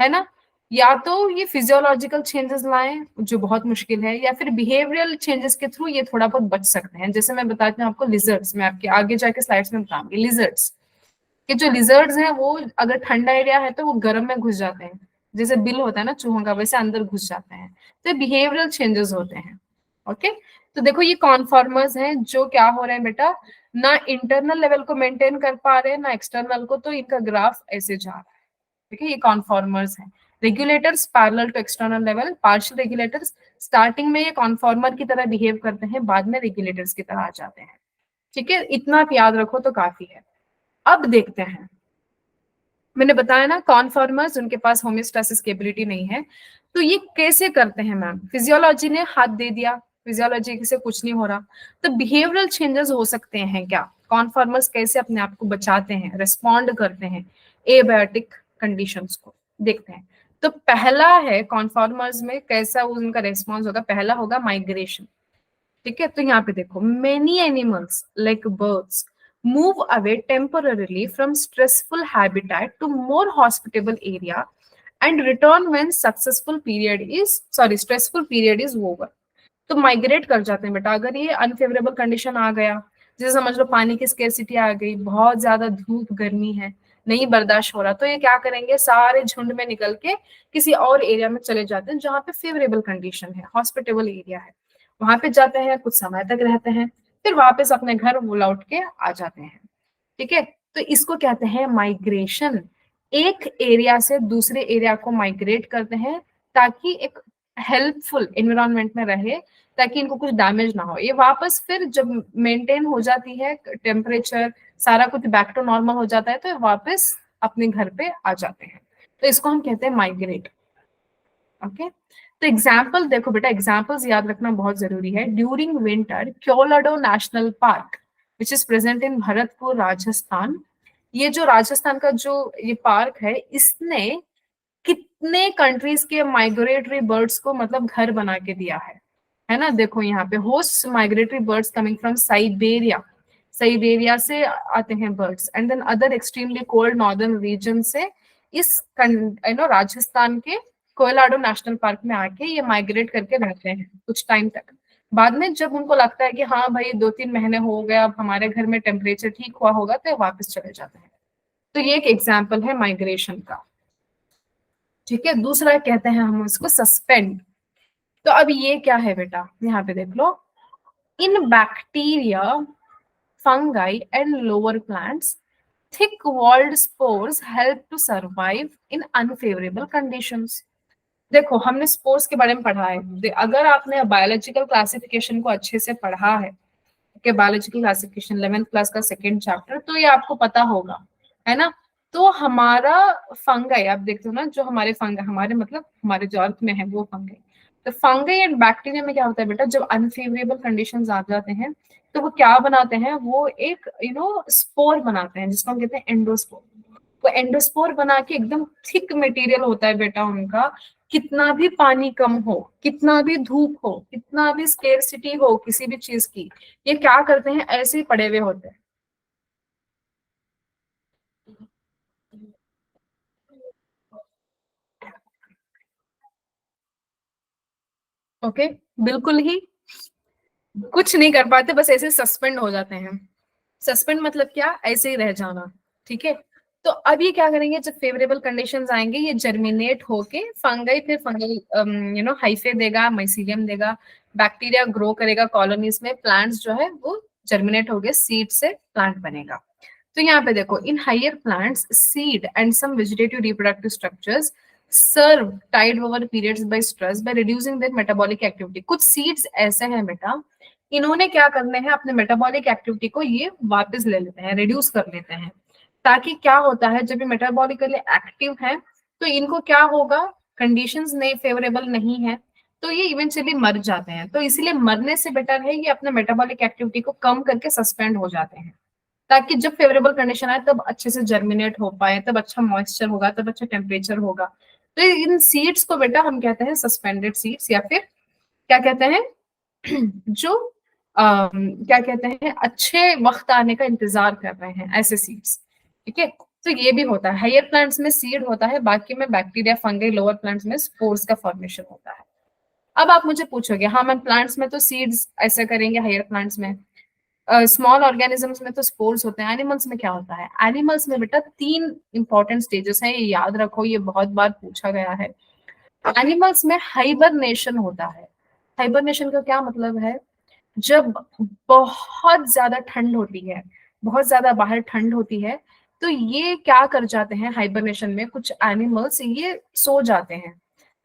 है ना। या तो ये फिजियोलॉजिकल चेंजेस लाएं, जो बहुत मुश्किल है, या फिर बिहेवियरल चेंजेस के थ्रू ये थोड़ा बहुत बच सकते हैं। जैसे मैं बताती हूँ आपको लिजर्ड्स, मैं आपके आगे जाके स्लाइड्स में बताऊंगी। लिजर्ड्स कि जो लिजर्ड्स हैं वो अगर ठंडा एरिया है तो वो गर्म में घुस जाते हैं, जैसे बिल होता है ना चूहों का, वैसे अंदर घुस जाते हैं। तो बिहेवियरल चेंजेस होते हैं। ओके, तो देखो ये कॉन्फॉर्मर्स हैं जो क्या हो रहे हैं बेटा, ना इंटरनल लेवल को मेंटेन कर पा रहे हैं ना एक्सटर्नल को, तो इनका ग्राफ ऐसे जा रहा है। ठीक है, ये कॉन्फॉर्मर्स हैं। Regulators parallel to external level, partial regulators starting में ये कॉन्फॉर्मर की तरह बिहेव करते हैं, बाद में रेगुलेटर्स की तरह आ जाते हैं। ठीक है, इतना आप याद रखो तो काफी है। अब देखते हैं, मैंने बताया ना कॉन्फॉर्मर्स उनके पास होम्योस्टैसिस की एबिलिटी नहीं है, तो ये कैसे करते हैं मैम? फिजियोलॉजी ने हाथ दे दिया, फिजियोलॉजी से कुछ नहीं हो रहा, तो बिहेवियरल चेंजेस हो सकते हैं क्या? कॉन्फॉर्मर्स कैसे अपने आप को बचाते हैं, रिस्पॉन्ड करते हैं एबायोटिक कंडीशंस को? देखते हैं। तो पहला है कॉन्फॉर्मर्स में कैसा उनका रेस्पॉन्स होगा, पहला होगा माइग्रेशन। ठीक है, तो यहाँ पे देखो, many animals like birds move away temporarily from stressful habitat to more hospitable area and return when successful period is sorry stressful period is over. तो माइग्रेट कर जाते हैं बेटा, अगर ये अनफेवरेबल कंडीशन आ गया, जैसे समझ लो पानी की स्केर्सिटी आ गई, बहुत ज्यादा धूप गर्मी है, नहीं बर्दाश्त हो रहा, तो ये क्या करेंगे, सारे झुंड में निकल के किसी और एरिया में चले जाते हैं जहाँ पे फेवरेबल कंडीशन है, हॉस्पिटेबल एरिया है, वहां पे जाते हैं, कुछ समय तक रहते हैं, फिर वापस अपने घर वो लौट के आ जाते हैं। ठीक है, तो इसको कहते हैं माइग्रेशन। एक एरिया से दूसरे एरिया को माइग्रेट करते हैं ताकि एक हेल्पफुल एनवायरनमेंट में रहे, ताकि इनको कुछ डैमेज ना हो। ये वापस फिर जब मेंटेन हो जाती है टेम्परेचर, सारा कुछ बैक टू नॉर्मल हो जाता है, तो ये वापस अपने घर पे आ जाते हैं। तो इसको हम कहते हैं माइग्रेट। ओके, तो एग्जाम्पल देखो बेटा, एग्जाम्पल्स याद रखना बहुत जरूरी है। During winter Keoladeo national park which is present in Bharatpur Rajasthan, ये जो राजस्थान का जो ये पार्क है, इसने कितने कंट्रीज के माइग्रेटरी बर्ड्स को मतलब घर बना के दिया है ना। देखो यहाँ पे host migratory birds coming from Siberia, Siberia से आते हैं birds, and then other extremely cold northern region से इस राजस्थान के कोयलाडो नेशनल पार्क में आके ये माइग्रेट करके रहते हैं कुछ टाइम तक। बाद में जब उनको लगता है कि हाँ भाई 2-3 महीने हो गए, अब हमारे घर में टेम्परेचर ठीक हुआ होगा, तो वापस चले जाते हैं। तो ये एक एग्जाम्पल है माइग्रेशन का। ठीक है, दूसरा कहते हैं हम इसको सस्पेंड। तो अब ये क्या है बेटा, यहाँ पे देख लो। In bacteria, fungi and lower plants, thick walled spores help to survive in unfavorable conditions। देखो हमने स्पोर्स के बारे में पढ़ा है, अगर आपने बायोलॉजिकल क्लासिफिकेशन को अच्छे से पढ़ा है, के बायोलॉजिकल क्लासिफिकेशन 11th क्लास का सेकंड चैप्टर, तो ये आपको पता होगा, है ना। तो हमारा फंगाई आप देखते हो ना, जो हमारे फंगाई, हमारे मतलब हमारे जो अर्थ में है वो फंगाई, तो फंगाई एंड बैक्टीरिया में क्या होता है बेटा, जब अनफेवरेबल कंडीशंस आ जाते हैं तो वो क्या बनाते हैं, वो एक स्पोर बनाते हैं जिसको हम कहते हैं एंडोस्पोर। वो एंडोस्पोर बना के एकदम थिक मटेरियल होता है बेटा उनका, कितना भी पानी कम हो, कितना भी धूप हो, कितना भी स्केर्सिटी हो किसी भी चीज की, ये क्या करते हैं, ऐसे ही पड़े हुए होते हैं। ओके, बिल्कुल ही कुछ नहीं कर पाते, बस ऐसे सस्पेंड हो जाते हैं, सस्पेंड मतलब क्या, ऐसे ही रह जाना, ठीक है। तो अब ये क्या करेंगे, जब फेवरेबल कंडीशंस आएंगे ये जर्मिनेट होके फंगाई, फिर फंगल हाइफे देगा, माइसीलियम देगा, बैक्टीरिया ग्रो करेगा कॉलोनीज में, प्लांट्स जो है वो जर्मिनेट हो गए, सीड से प्लांट बनेगा। तो यहाँ पे देखो, in higher plants seed and some vegetative reproductive structures serve tide over periods by stress by reducing their metabolic activity. कुछ सीड्स ऐसे हैं बेटा, इन्होंने क्या करने हैं, अपने मेटाबॉलिक एक्टिविटी को ये वापस ले लेते हैं, रिड्यूस कर लेते हैं, ताकि क्या होता है, जब ये मेटाबॉलिकली एक्टिव है तो इनको क्या होगा, कंडीशंस नहीं फेवरेबल नहीं है, तो ये इवेंचुअली मर जाते हैं। तो इसीलिए मरने से बेटर है ये अपना मेटाबॉलिक एक्टिविटी को कम करके सस्पेंड हो जाते हैं, ताकि जब फेवरेबल कंडीशन आए तब अच्छे से जर्मिनेट हो पाए, तब अच्छा मॉइस्चर होगा, तब अच्छा टेम्परेचर होगा। तो इन सीड्स को बेटा हम कहते हैं सस्पेंडेड सीड्स, या फिर क्या कहते हैं जो क्या कहते हैं, अच्छे वक्त आने का इंतजार कर रहे हैं, ऐसे सीड्स, ठीक है। तो ये भी होता है, हायर प्लांट्स में सीड होता है, बाकी में बैक्टीरिया फंगई, लोअर प्लांट्स में स्पोर्स का फॉर्मेशन होता है। अब आप मुझे पूछोगे, हाँ मैम प्लांट्स में तो सीड्स ऐसे करेंगे, हायर प्लांट्स में, स्मॉल ऑर्गेनिजम्स में तो स्पोर्स होते हैं, एनिमल्स में क्या होता है? एनिमल्स में बेटा 3 इंपॉर्टेंट स्टेजेस हैं, ये याद रखो, ये बहुत बार पूछा गया है। एनिमल्स में हाइबरनेशन होता है। हाइबरनेशन का क्या मतलब है, जब बहुत ज्यादा ठंड होती है, बहुत ज्यादा बाहर ठंड होती है, तो ये क्या कर जाते हैं, हाइबरनेशन में कुछ एनिमल्स ये सो जाते हैं,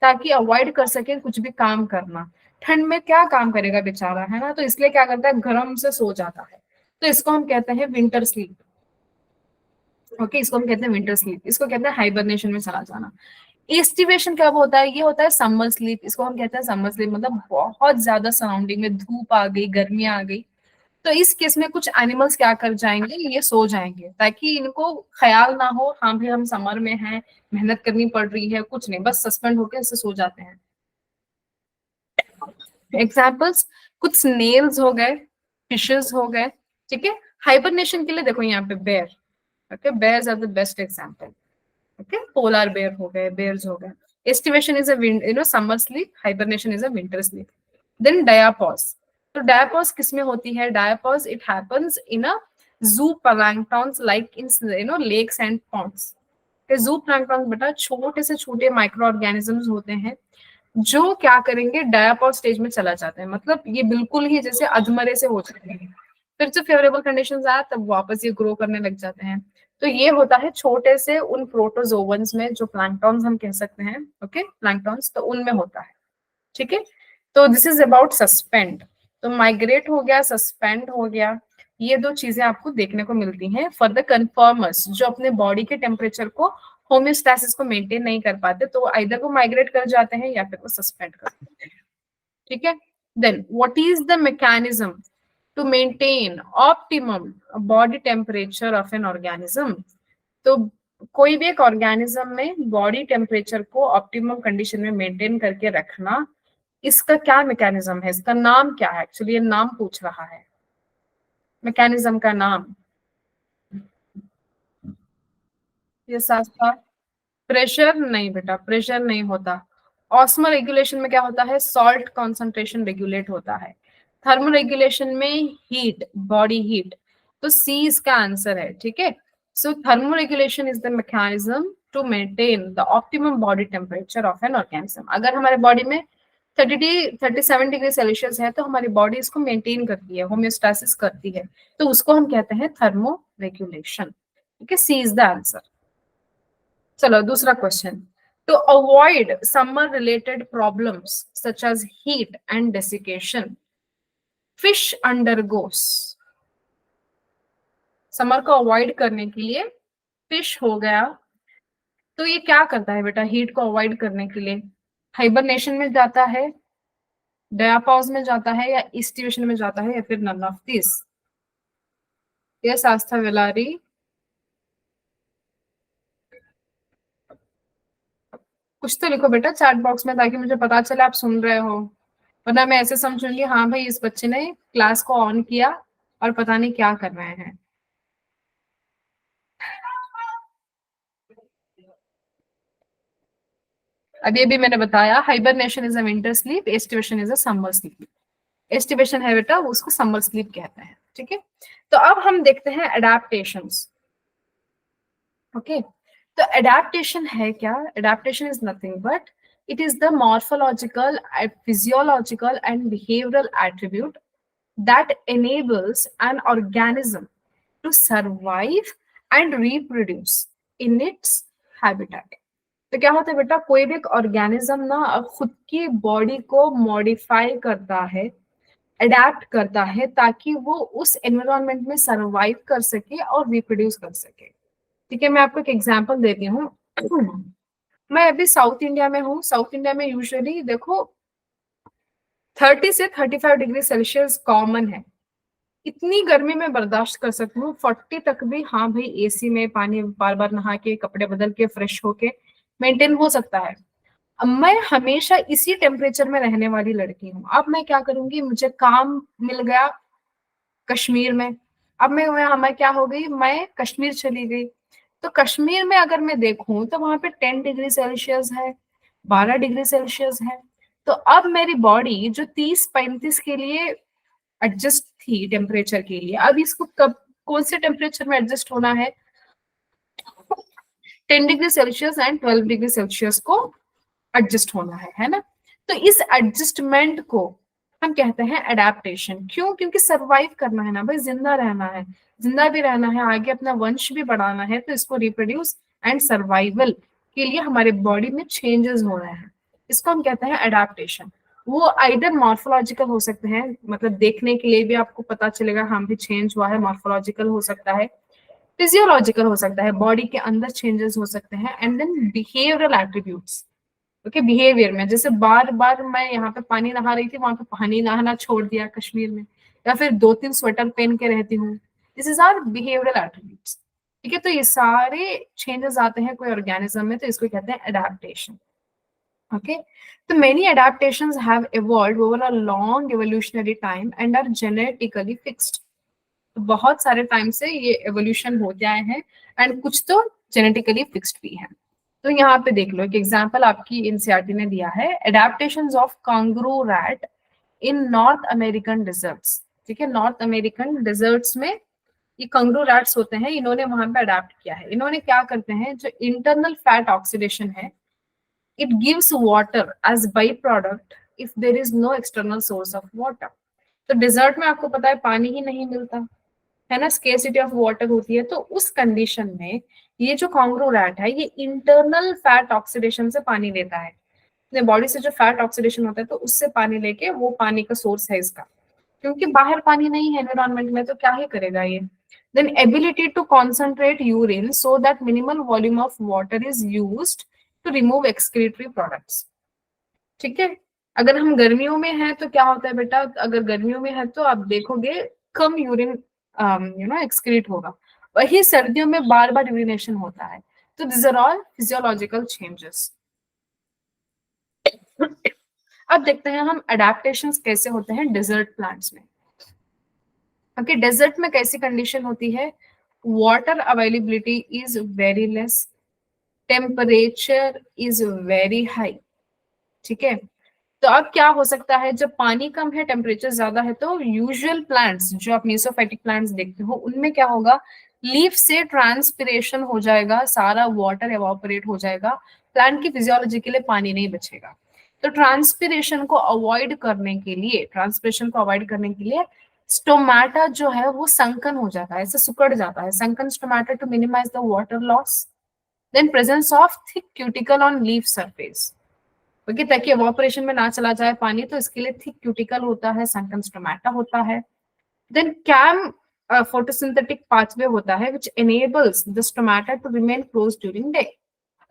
ताकि अवॉइड कर सके कुछ भी काम करना। ठंड में क्या काम करेगा बेचारा, है ना, तो इसलिए क्या करता है, गर्म से सो जाता है। तो इसको हम कहते हैं विंटर स्लीप। ओके, इसको हम कहते हैं विंटर स्लीप, इसको कहते हैं हाइबरनेशन में चला जाना। एस्टिवेशन कब होता है, ये होता है समर स्लीप, इसको हम कहते हैं समर स्लीप, मतलब बहुत ज्यादा सराउंडिंग में धूप आ गई, गर्मी आ गई, तो इस केस में कुछ एनिमल्स क्या कर जाएंगे, ये सो जाएंगे, ताकि इनको ख्याल ना हो हाँ भी हम समर में हैं, मेहनत करनी पड़ रही है, कुछ नहीं, बस सस्पेंड होकर ऐसे सो जाते हैं। एग्जाम्पल्स, कुछ स्नेल्स हो गए, फिशेस हो गए, ठीक है। हाइबरनेशन के लिए देखो यहाँ पे bear, okay, bears are the best example, okay, polar bear हो गए, बेयर्स हो गए। Aestivation is a summer sleep, hibernation is a winter sleep. Then diapause, तो डायापॉज किसमें होती है, डायापॉज it happens in a zooplanktons like in lakes and ponds. Zooplanktons बेटा छोटे से छोटे माइक्रो ऑर्गेनिजम्स होते हैं, जो क्या करेंगे, डायापॉज स्टेज में चला जाता है, मतलब ये बिल्कुल ही जैसे अधमरे से हो जाते हैं, फिर जब फेवरेबल कंडीशंस आए तब वापस ये ग्रो करने लग जाते हैं। तो ये होता है छोटे से उन प्रोटोजोवंस में, जो प्लैंक्टन्स हम कह सकते हैं, ओके, प्लैंक्टन्स, तो उनमें होता है, ठीक है। तो दिस इज अबाउट सस्पेंड। तो माइग्रेट हो गया, सस्पेंड हो गया, ये 2 चीजें आपको देखने को मिलती हैं फॉर द कन्फर्मर्स, जो अपने बॉडी के टेम्परेचर को, होम्योस्टैसिस को मेंटेन नहीं कर पाते, तो आइदर वो माइग्रेट कर जाते हैं या फिर वो सस्पेंड कर देते हैं, ठीक है। Then what is the mechanism to maintain optimum body temperature of an organism? तो कोई भी एक ऑर्गेनिज्म में बॉडी टेम्परेचर को ऑप्टिमम कंडीशन में मेंटेन करके रखना, इसका क्या मैकेनिज्म है, इसका नाम क्या है, एक्चुअली ये नाम पूछ रहा है, मैकेनिज्म का नाम। ये साथ, प्रेशर नहीं बेटा, प्रेशर नहीं होता। ऑस्मो रेगुलेशन में क्या होता है, सॉल्ट कॉन्सेंट्रेशन रेगुलेट होता है। थर्मो रेगुलेशन में हीट, बॉडी हीट, तो सी इसका आंसर है, ठीक है। So thermo regulation is the mechanism to maintain the optimum body temperature of an organism. अगर हमारे बॉडी में 37 डिग्री सेल्सियस है, तो हमारी बॉडी इसको मेंटेन करती है, होम्योस्टैसिस करती है, तो उसको हम कहते हैं थर्मो रेगुलेशन, ठीक है, सी इज द आंसर। चलो दूसरा question, to avoid summer related problems such as heat and desiccation, fish undergoes, summer को अवॉइड करने के लिए फिश हो गया, तो ये क्या करता है बेटा, हीट को अवॉइड करने के लिए हाइबरनेशन में जाता है, डायापॉज में जाता है, या इस्टिवेशन में जाता है, या फिर नन ऑफ दिस? यस आस्था वेलारी, कुछ तो लिखो बेटा चैट बॉक्स में, ताकि मुझे पता चले आप सुन रहे हो, वरना मैं ऐसे समझूंगी हाँ भाई इस बच्चे ने क्लास को ऑन किया और पता नहीं क्या कर रहे हैं। अभी अभी मैंने बताया, hibernation is a winter sleep, aestivation is a summer sleep, aestivation है बेटा, उसको समर स्लीप कहते हैं, ठीक है। तो अब हम देखते हैं एडेप्टेशंस। ओके, तो एडेप्टेशन है क्या? Adaptation is nothing but it is the morphological, physiological and behavioural attribute that enables an organism to survive and reproduce in its habitat। तो क्या होता है बेटा, कोई भी एक ऑर्गेनिज्म ना खुद की बॉडी को मॉडिफाई करता है, अडेप्ट करता है, ताकि वो उस एनवायरमेंट में सरवाइव कर सके और रिप्रोड्यूस कर सके। ठीक है, मैं आपको एक एग्जांपल देती हूँ। मैं अभी साउथ इंडिया में हूँ। साउथ इंडिया में यूजुअली देखो 30 से 35 डिग्री सेल्सियस कॉमन है। इतनी गर्मी में बर्दाश्त कर सकती हूँ, 40 तक भी हाँ भाई, एसी में पानी बार बार नहा के कपड़े बदल के फ्रेश होके मेंटेन हो सकता है। अब मैं हमेशा इसी टेम्परेचर में रहने वाली लड़की हूँ। अब मैं क्या करूंगी, मुझे काम मिल गया कश्मीर में। अब मैं क्या हो गई, मैं कश्मीर चली गई। तो कश्मीर में अगर मैं देखूं तो वहां पे 10 डिग्री सेल्सियस है, 12 डिग्री सेल्सियस है। तो अब मेरी बॉडी जो 30-35 के लिए एडजस्ट थी टेम्परेचर के लिए, अब इसको कब कौन से टेम्परेचर में एडजस्ट होना है, 10 degree Celsius and 12 degree Celsius को एडजस्ट होना है ना। तो इस एडजस्टमेंट को हम कहते हैं एडेप्टेशन। क्यों? क्योंकि सरवाइव करना है ना भाई, जिंदा रहना है, जिंदा भी रहना है, आगे अपना वंश भी बढ़ाना है, तो इसको रिप्रोड्यूस एंड सर्वाइवल के लिए हमारे बॉडी में चेंजेस हो रहे हैं, इसको हम कहते हैं एडेप्टेशन। वो आइदर मॉर्फोलॉजिकल हो सकते हैं, मतलब देखने के लिए भी आपको पता चलेगा हाँ भी चेंज हुआ है, मॉर्फोलॉजिकल हो सकता है, फिजियोलॉजिकल हो सकता है, बॉडी के अंदर चेंजेस हो सकते हैं, and then behavioural attributes. Okay, behaviour में जैसे बार बार मैं यहाँ पे पानी नहा रही थी, वहां पे पानी नहाना छोड़ दिया कश्मीर में, या फिर 2-3 स्वेटर पहन के रहती हूँ, this is our behavioural attributes. ठीक है, तो ये सारे चेंजेस आते हैं कोई ऑर्गेनिज्म में, तो इसको कहते हैं एडेप्टेशन। ओके, तो many adaptations have evolved over a long evolutionary time and are genetically fixed। तो बहुत सारे टाइम से ये एवोल्यूशन होते आए हैं, एंड कुछ तो जेनेटिकली फिक्स्ड भी है। तो यहाँ पे देख लो, एक एग्जांपल आपकी एनसीईआरटी ने दिया है, adaptations of kangaroo rat in North American deserts. ठीक है, नॉर्थ अमेरिकन डिजर्ट्स में ये कंगरू रैट्स होते हैं, इन्होंने वहां पे अडेप्ट किया है। इन्होंने क्या करते हैं, जो इंटरनल फैट ऑक्सीडेशन है, it gives water as by product if there is no external source of water. तो डिजर्ट में आपको पता है पानी ही नहीं मिलता है ना, स्केर्सिटी ऑफ वाटर होती है। तो उस कंडीशन में ये जो कांगरू रैट है, ये इंटरनल फैट ऑक्सीडेशन से पानी लेता है, अपने बॉडी से जो फैट ऑक्सीडेशन होता है तो उससे पानी लेके, वो पानी का सोर्स है इसका, क्योंकि बाहर पानी नहीं है एनवायरमेंट में, तो क्या ही करेगा ये। Then ability to concentrate urine so that minimal volume of water is used to remove excretory products. ठीक है, अगर हम गर्मियों में हैं तो क्या होता है बेटा, अगर गर्मियों में है तो आप देखोगे कम यूरिन एक्सक्रीट होगा, वही सर्दियों में बार बार यूरिनेशन होता है। तो this are all physiological changes. अब देखते हैं हम अडेप्टेशंस कैसे होते हैं डेजर्ट प्लांट्स में। ओके, डेजर्ट में कैसी कंडीशन होती है, water availability is very less, temperature is very high. ठीक है, तो अब क्या हो सकता है, जब पानी कम है, टेम्परेचर ज्यादा है, तो यूजुअल प्लांट्स जो आप मेसोफाइटिक प्लांट्स देखते हो, उनमें क्या होगा, लीफ से ट्रांसपिरेशन हो जाएगा, सारा वाटर एवापोरेट हो जाएगा, प्लांट की फिजियोलॉजी के लिए पानी नहीं बचेगा। तो ट्रांसपिरेशन को अवॉइड करने के लिए, स्टोमेटा जो है वो संकन हो जाता है, ऐसे सिकुड़ जाता है, sunken stomata to minimise the water loss. Then presence of thick cuticle on leaf surface, क्योंकि ताकि एवापोरेशन में ना चला जाए पानी, तो इसके लिए थिक क्यूटिकल होता है, संकन स्टोमेटा होता है। देन कैम फोटोसिंथेटिक पाथवे होता है which enables the stomata to remain close during day.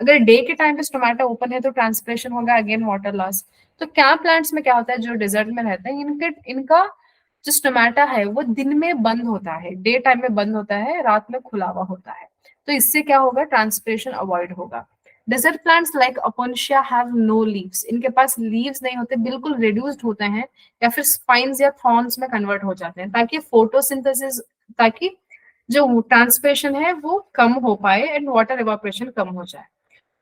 अगर डे के टाइम पे स्टोमेटा ओपन है तो ट्रांसपिरेशन होगा, अगेन वाटर लॉस। तो कैम प्लांट्स में क्या होता है, जो डिजर्ट में रहते हैं, इनका जो स्टोमेटा है वो दिन में बंद होता है, डे टाइम में बंद होता है, रात में खुला हुआ होता है। तो इससे क्या होगा, ट्रांसपिरेशन अवॉइड होगा। Desert plants like Opuntia have no leaves, इनके पास लीव्स नहीं होते, बिल्कुल रिड्यूस्ड होते हैं, या फिर स्पाइन्स या थॉर्न्स में कन्वर्ट हो जाते हैं, ताकि फोटोसिंथेसिस, ताकि जो ट्रांसपिरेशन है वो कम हो पाए एंड वाटर एवापोरेशन कम हो जाए।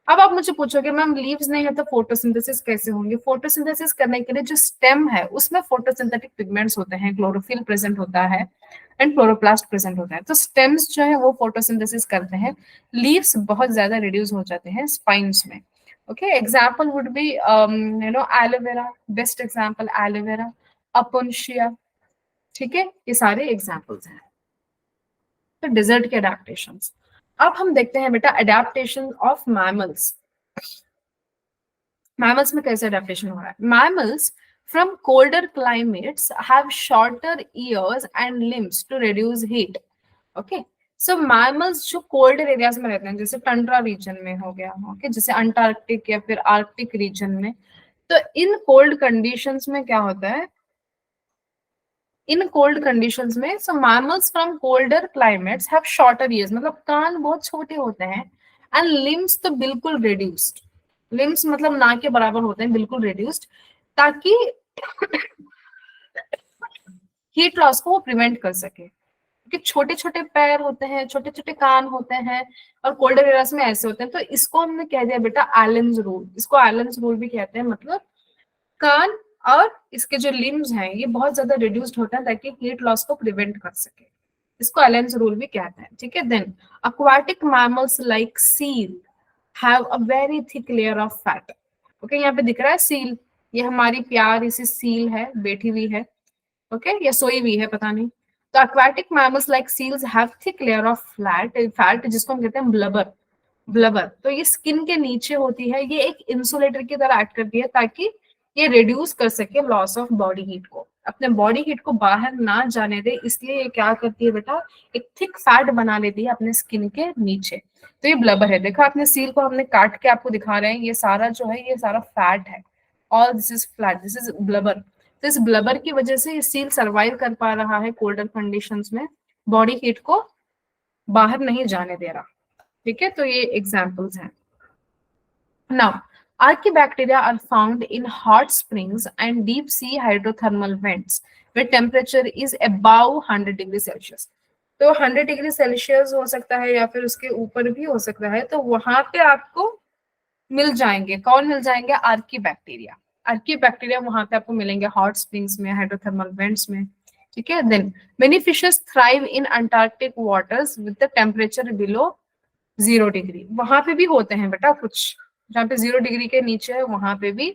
अब आप मुझे पूछोगे मैम लीव्स नहीं है तो फोटोसिंथेसिस कैसे होंगे? फोटोसिंथेसिस करने के लिए जो स्टेम है उसमें फोटोसिंथेटिक पिगमेंट्स होते हैं, क्लोरोफिल प्रेजेंट होता है एंड क्लोरोप्लास्ट प्रेजेंट होता है, तो स्टेम्स जो है वो फोटोसिंथेसिस करते हैं। लीव्स बहुत ज्यादा रिड्यूस हो जाते हैं स्पाइन्स में। Okay, example would be aloe vera, best example aloe vera, Opuntia, ठीक है, ये सारे एग्जाम्पल्स हैं। तो डिजर्ट के अडेप्टेशन। अब हम देखते हैं बेटा अडेप्टेशन ऑफ मैमल्स। मैमल्स में कैसे अडेप्टेशन हो रहा है? Mammals from colder climates have shorter ears and limbs to reduce heat. Okay, so mammals जो कोल्डर एरियाज में रहते हैं, जैसे टंड्रा रीजन में हो गया, ओके, जैसे अंटार्कटिक या फिर आर्कटिक रीजन में, तो इन कोल्ड कंडीशंस में क्या होता है, इन कोल्ड कंडीशंस में so mammals from colder climates have shorter ears, मतलब कान बहुत छोटे होते हैं, एंड लिम्स तो बिल्कुल रिड्यूस्ड, लिम्स मतलब ना के बराबर होते हैं, बिल्कुल रिड्यूस्ड, ताकि हीट लॉस को वो प्रिवेंट कर सके, क्योंकि छोटे छोटे पैर होते हैं, छोटे छोटे कान होते हैं, और कोल्डर एरियाज में ऐसे होते हैं। तो इसको हमने कह दिया बेटा एलेन्स रूल, इसको एलेन्स रूल भी कहते हैं, मतलब कान और इसके जो लिम्स हैं ये बहुत ज्यादा रिड्यूस्ड होता है ताकि हीट लॉस को प्रिवेंट कर सके, इसको एलेन्स रूल भी कहते हैं, ठीक है। Then aquatic mammals like seal have a very thick layer of fat। Okay, यहाँ पे दिख रहा है सील, ये हमारी प्यार इसी सील है, बैठी हुई है, ओके, या सोई हुई है पता नहीं। तो aquatic mammals like seals have thick layer of fat जिसको हम कहते हैं ब्लबर, ब्लबर। तो ये स्किन के नीचे होती है, ये एक इंसुलेटर की तरह एक्ट करती है ताकि ये रिड्यूस कर सके लॉस ऑफ बॉडी हीट को, अपने बॉडी हीट को बाहर ना जाने दे, इसलिए ये क्या करती है बेटा, एक थिक फैट बना लेती है अपने स्किन के नीचे। तो ये ब्लबर है, देखो आपने सील को हमने काट के आपको दिखा रहे हैं, ये सारा जो है ये सारा फैट है, all this is flat, this is blubber. तो इस ब्लबर की वजह से ये सील सर्वाइव कर पा रहा है कोल्डर कंडीशंस में, बॉडी हीट को बाहर नहीं जाने दे रहा, ठीक है। तो ये एग्जाम्पल्स हैं। Now Archaebacteria are found in hot springs and deep sea hydrothermal vents where temperature is above 100 degree Celsius. तो 100 डिग्री सेल्सियस हो सकता है या फिर उसके ऊपर भी हो सकता है, तो वहां पे आपको मिल जाएंगे, कौन मिल जाएंगे, आर्कीबैक्टीरिया। आर्कीबैक्टीरिया वहां पे आपको मिलेंगे हॉट स्प्रिंग्स में, हाइड्रोथर्मल वेंट्स में, ठीक है। Then many fishes thrive in antarctic waters with the temperature below 0 degree. वहां पे भी होते हैं बेटा कुछ, जहाँ पे 0 डिग्री के नीचे है वहां पे भी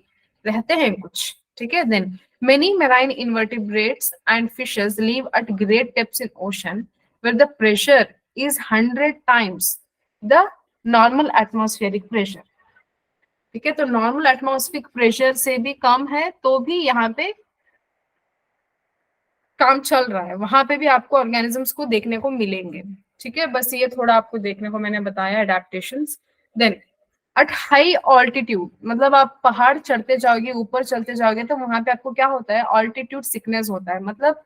रहते हैं कुछ, ठीक है। Then many marine invertebrates and fishes live at great depths in ocean where the pressure is 100 times the normal atmospheric pressure, ठीक है। तो नॉर्मल एटमॉस्फेरिक प्रेशर से भी कम है तो भी यहाँ पे काम चल रहा है, वहां पे भी आपको ऑर्गेनिजम्स को देखने को मिलेंगे, ठीक है। बस ये थोड़ा आपको देखने को मैंने बताया adaptations. Then at high altitude, मतलब आप पहाड़ चढ़ते जाओगे, ऊपर चलते जाओगे, तो वहां पे आपको क्या होता है, ऑल्टीट्यूड सिकनेस होता है, मतलब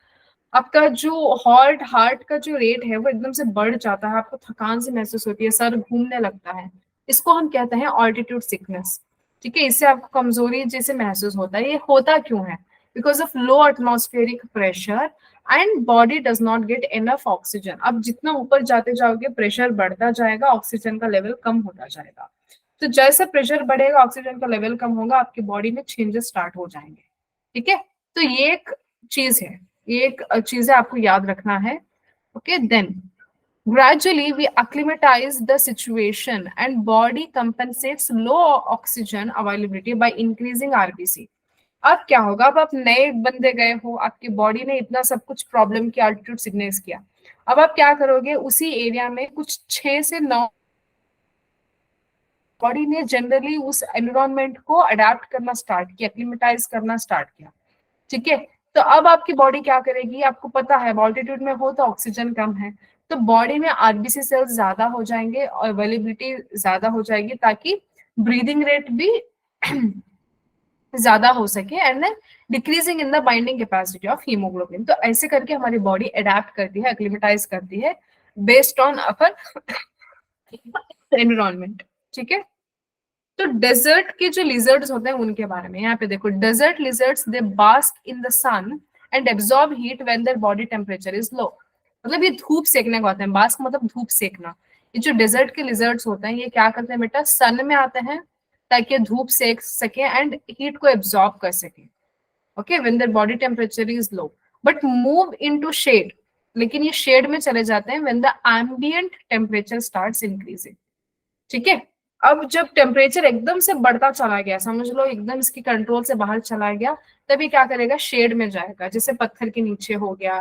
आपका जो हार्ट का जो रेट है वो एकदम से बढ़ जाता है, आपको थकान से महसूस होती है, सर घूमने लगता है, इसको हम कहते हैं ऑल्टीट्यूड सिकनेस, ठीक है। इससे आपको कमजोरी जैसे महसूस होता है। ये होता क्यों है, because of low atmospheric pressure and body does not get enough oxygen. अब जितना ऊपर जाते जाओगे प्रेशर बढ़ता जाएगा, ऑक्सीजन का लेवल कम होता जाएगा, तो जैसे प्रेशर बढ़ेगा ऑक्सीजन का लेवल कम होगा, आपकी बॉडी में चेंजेस स्टार्ट हो जाएंगे, ठीक है। तो ये एक चीज है, ये एक चीज है आपको याद रखना है, okay. Then gradually we acclimatize the situation and body compensates low oxygen availability by increasing RBC। अब क्या होगा, अब आप नए बंदे गए हो, आपकी बॉडी ने इतना सब कुछ प्रॉब्लम की अल्टीट्यूड सिकनेस किया, अब आप क्या करोगे, उसी एरिया में कुछ 6 से 9 बॉडी ने जनरली उस एनवायरनमेंट को अडेप्ट करना स्टार्ट किया, एक्लिमेटाइज करना स्टार्ट किया, ठीक है। तो अब आपकी बॉडी क्या करेगी, आपको पता है ऑल्टीट्यूड में हो तो ऑक्सीजन कम है, तो बॉडी में आरबीसी सेल्स ज्यादा हो जाएंगे और अवेलेबिलिटी ज्यादा हो जाएगी ताकि ब्रीदिंग रेट भी ज्यादा हो सके, and then decreasing in the binding capacity of haemoglobin. तो ऐसे करके हमारी बॉडी अडेप्ट करती है, एक्लिमेटाइज करती है बेस्ड ऑन अपर एनवायरनमेंट, ठीक है। तो डेजर्ट के जो लिजर्ड्स होते हैं उनके बारे में यहाँ पे देखो, desert lizards they bask in the sun and absorb heat when their body temperature is low. मतलब ये धूप सेकने का होता है, बास्क मतलब धूप सेकना, ये जो डेजर्ट के लिजर्ड्स होते हैं ये क्या करते हैं बेटा, सन में आते हैं ताकि ये धूप सेक सके एंड हीट को एब्जॉर्ब कर सके, okay, when their body temperature is low, but move into shade, लेकिन ये शेड में चले जाते हैं when the ambient temperature starts increasing, ठीक है। अब जब टेम्परेचर एकदम से बढ़ता चला गया, समझ लो एकदम इसकी कंट्रोल से बाहर चला गया, तभी क्या करेगा, शेड में जाएगा, जैसे पत्थर के नीचे हो गया,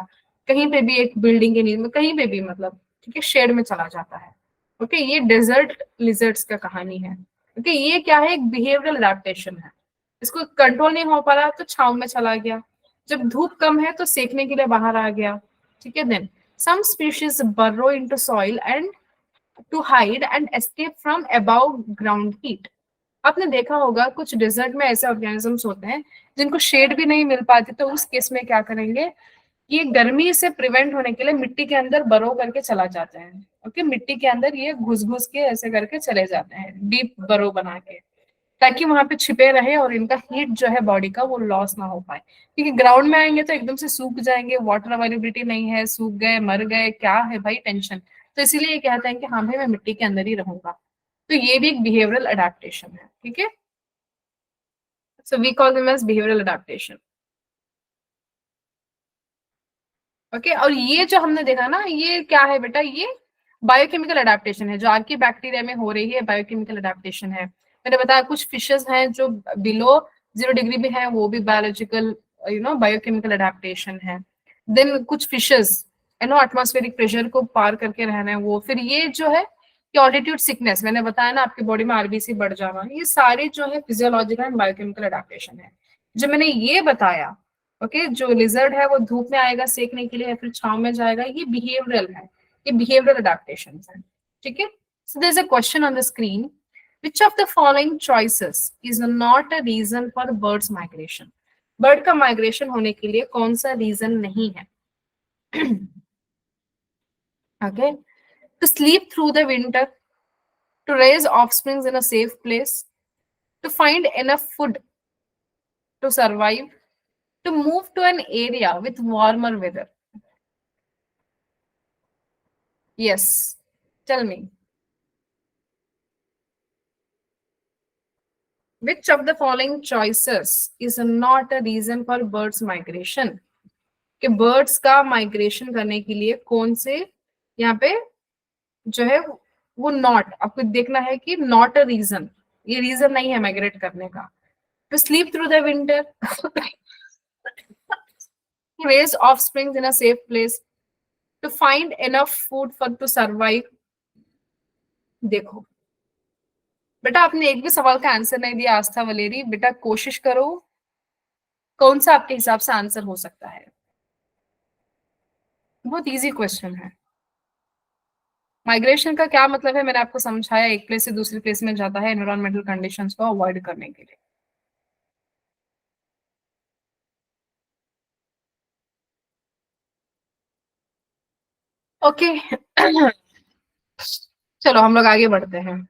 कहीं पे भी एक बिल्डिंग के नीचे, कहीं पे भी मतलब, ठीक है, शेड में चला जाता है। ओके, ये डेजर्ट लिजर्ड्स का कहानी है। ओके, ये क्या है, एक बिहेवियरल अडेप्टेशन है। इसको कंट्रोल नहीं हो पा रहा तो छाव में चला गया, जब धूप कम है तो सेकने के लिए बाहर आ गया, ठीक है। Then some species burrow into soil and to hide and escape from above ground heat। आपने देखा होगा कुछ डिजर्ट में ऐसे ऑर्गेनिजम्स होते हैं जिनको शेड भी नहीं मिल पाती, तो उस केस में क्या करेंगे, ये गर्मी से प्रिवेंट होने के लिए मिट्टी के अंदर बरो करके चला जाते हैं। ओके, मिट्टी के अंदर ये घुस घुस के ऐसे करके चले जाते हैं, डीप बरो बना के, ताकि वहां पे छिपे रहे और इनका हीट जो है बॉडी का वो लॉस ना हो पाए, क्योंकि ग्राउंड में आएंगे तो एकदम से सूख जाएंगे, वाटर अवेलेबिलिटी नहीं है, सूख गए, मर गए, क्या है भाई टेंशन। तो इसीलिए ये कहते हैं कि हाँ भाई मैं मिट्टी के अंदर ही रहूंगा। तो ये भी एक बिहेवियरल अडेप्टेशन है, ठीक है। So we call them as behavioural adaptation. Okay, और ये जो हमने देखा ना, ये क्या है बेटा, ये बायोकेमिकल अडेप्टेशन है, जो आपकी बैक्टीरिया में हो रही है बायोकेमिकल अडेप्टेशन है। मैंने बताया कुछ फिशेस हैं जो बिलो 0 डिग्री भी है, वो भी बायोलॉजिकल बायोकेमिकल अडेप्टेशन है। देन कुछ फिशेस एटमॉस्फेरिक प्रेशर को पार करके रहना है वो, फिर ये जो है कि ऑल्टीट्यूड सिकनेस, मैंने बताया ना आपकी बॉडी में आरबीसी बढ़ जाना, ये सारे जो है फिजियोलॉजिकल एंड बायोकेमिकल अडेप्टेशन है। जो मैंने ये बताया, ओके, जो लिजर्ड है वो धूप में आएगा सेकने के लिए या फिर छांव में जाएगा, ये बिहेवियरल है, ये बिहेवियरल अडेप्टेशन है, ठीक है। So there is a question on the screen, which of the following choices is not a reason for birds migration? Bird का माइग्रेशन होने के लिए कौन सा रीजन नहीं है? Okay, to sleep through the winter, to raise offsprings in a safe place, to find enough food to survive, to move to an area with warmer weather. Yes, tell me. Which of the following choices is not a reason for birds migration? कि birds का migration करने के लिए कौन से यहाँ पे जो है वो not, आपको देखना है कि not a reason, ये reason नहीं है migrate करने का। To sleep through the winter, to raise offsprings in a safe place, to find enough food for to survive। देखो बेटा, आपने एक भी सवाल का आंसर नहीं दिया आस्था वलेरी, बेटा कोशिश करो, कौन सा आपके हिसाब से आंसर हो सकता है? बहुत इजी क्वेश्चन है। माइग्रेशन का क्या मतलब है मैंने आपको समझाया, एक प्लेस से दूसरी प्लेस में जाता है एनवायरमेंटल कंडीशंस को अवॉइड करने के लिए। ओके चलो हम लोग आगे बढ़ते हैं।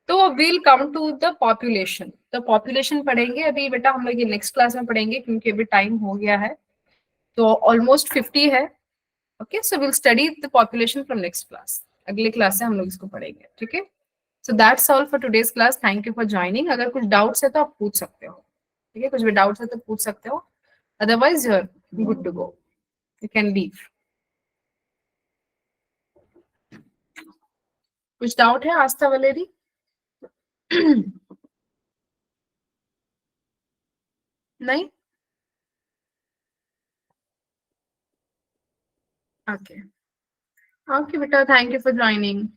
तो we'll come to the population, तो पॉपुलेशन पढ़ेंगे अभी बेटा, हम लोग ये नेक्स्ट क्लास में पढ़ेंगे क्योंकि अभी टाइम हो गया है, तो ऑलमोस्ट 50 है। Okay, so will study the population from next class, अगले क्लास से हम लोग इसको पढ़ेंगे, ठीक है। So that's all for today's class, thank you for joining. अगर कुछ डाउट्स है तो आप पूछ सकते हो, ठीक है, कुछ भी डाउट्स है तो पूछ सकते हो, otherwise you are good to go, you can leave. कुछ डाउट है आस्था वलेरी? नहीं, ओके, ओके बेटा, थैंक यू फॉर ज्वाइनिंग।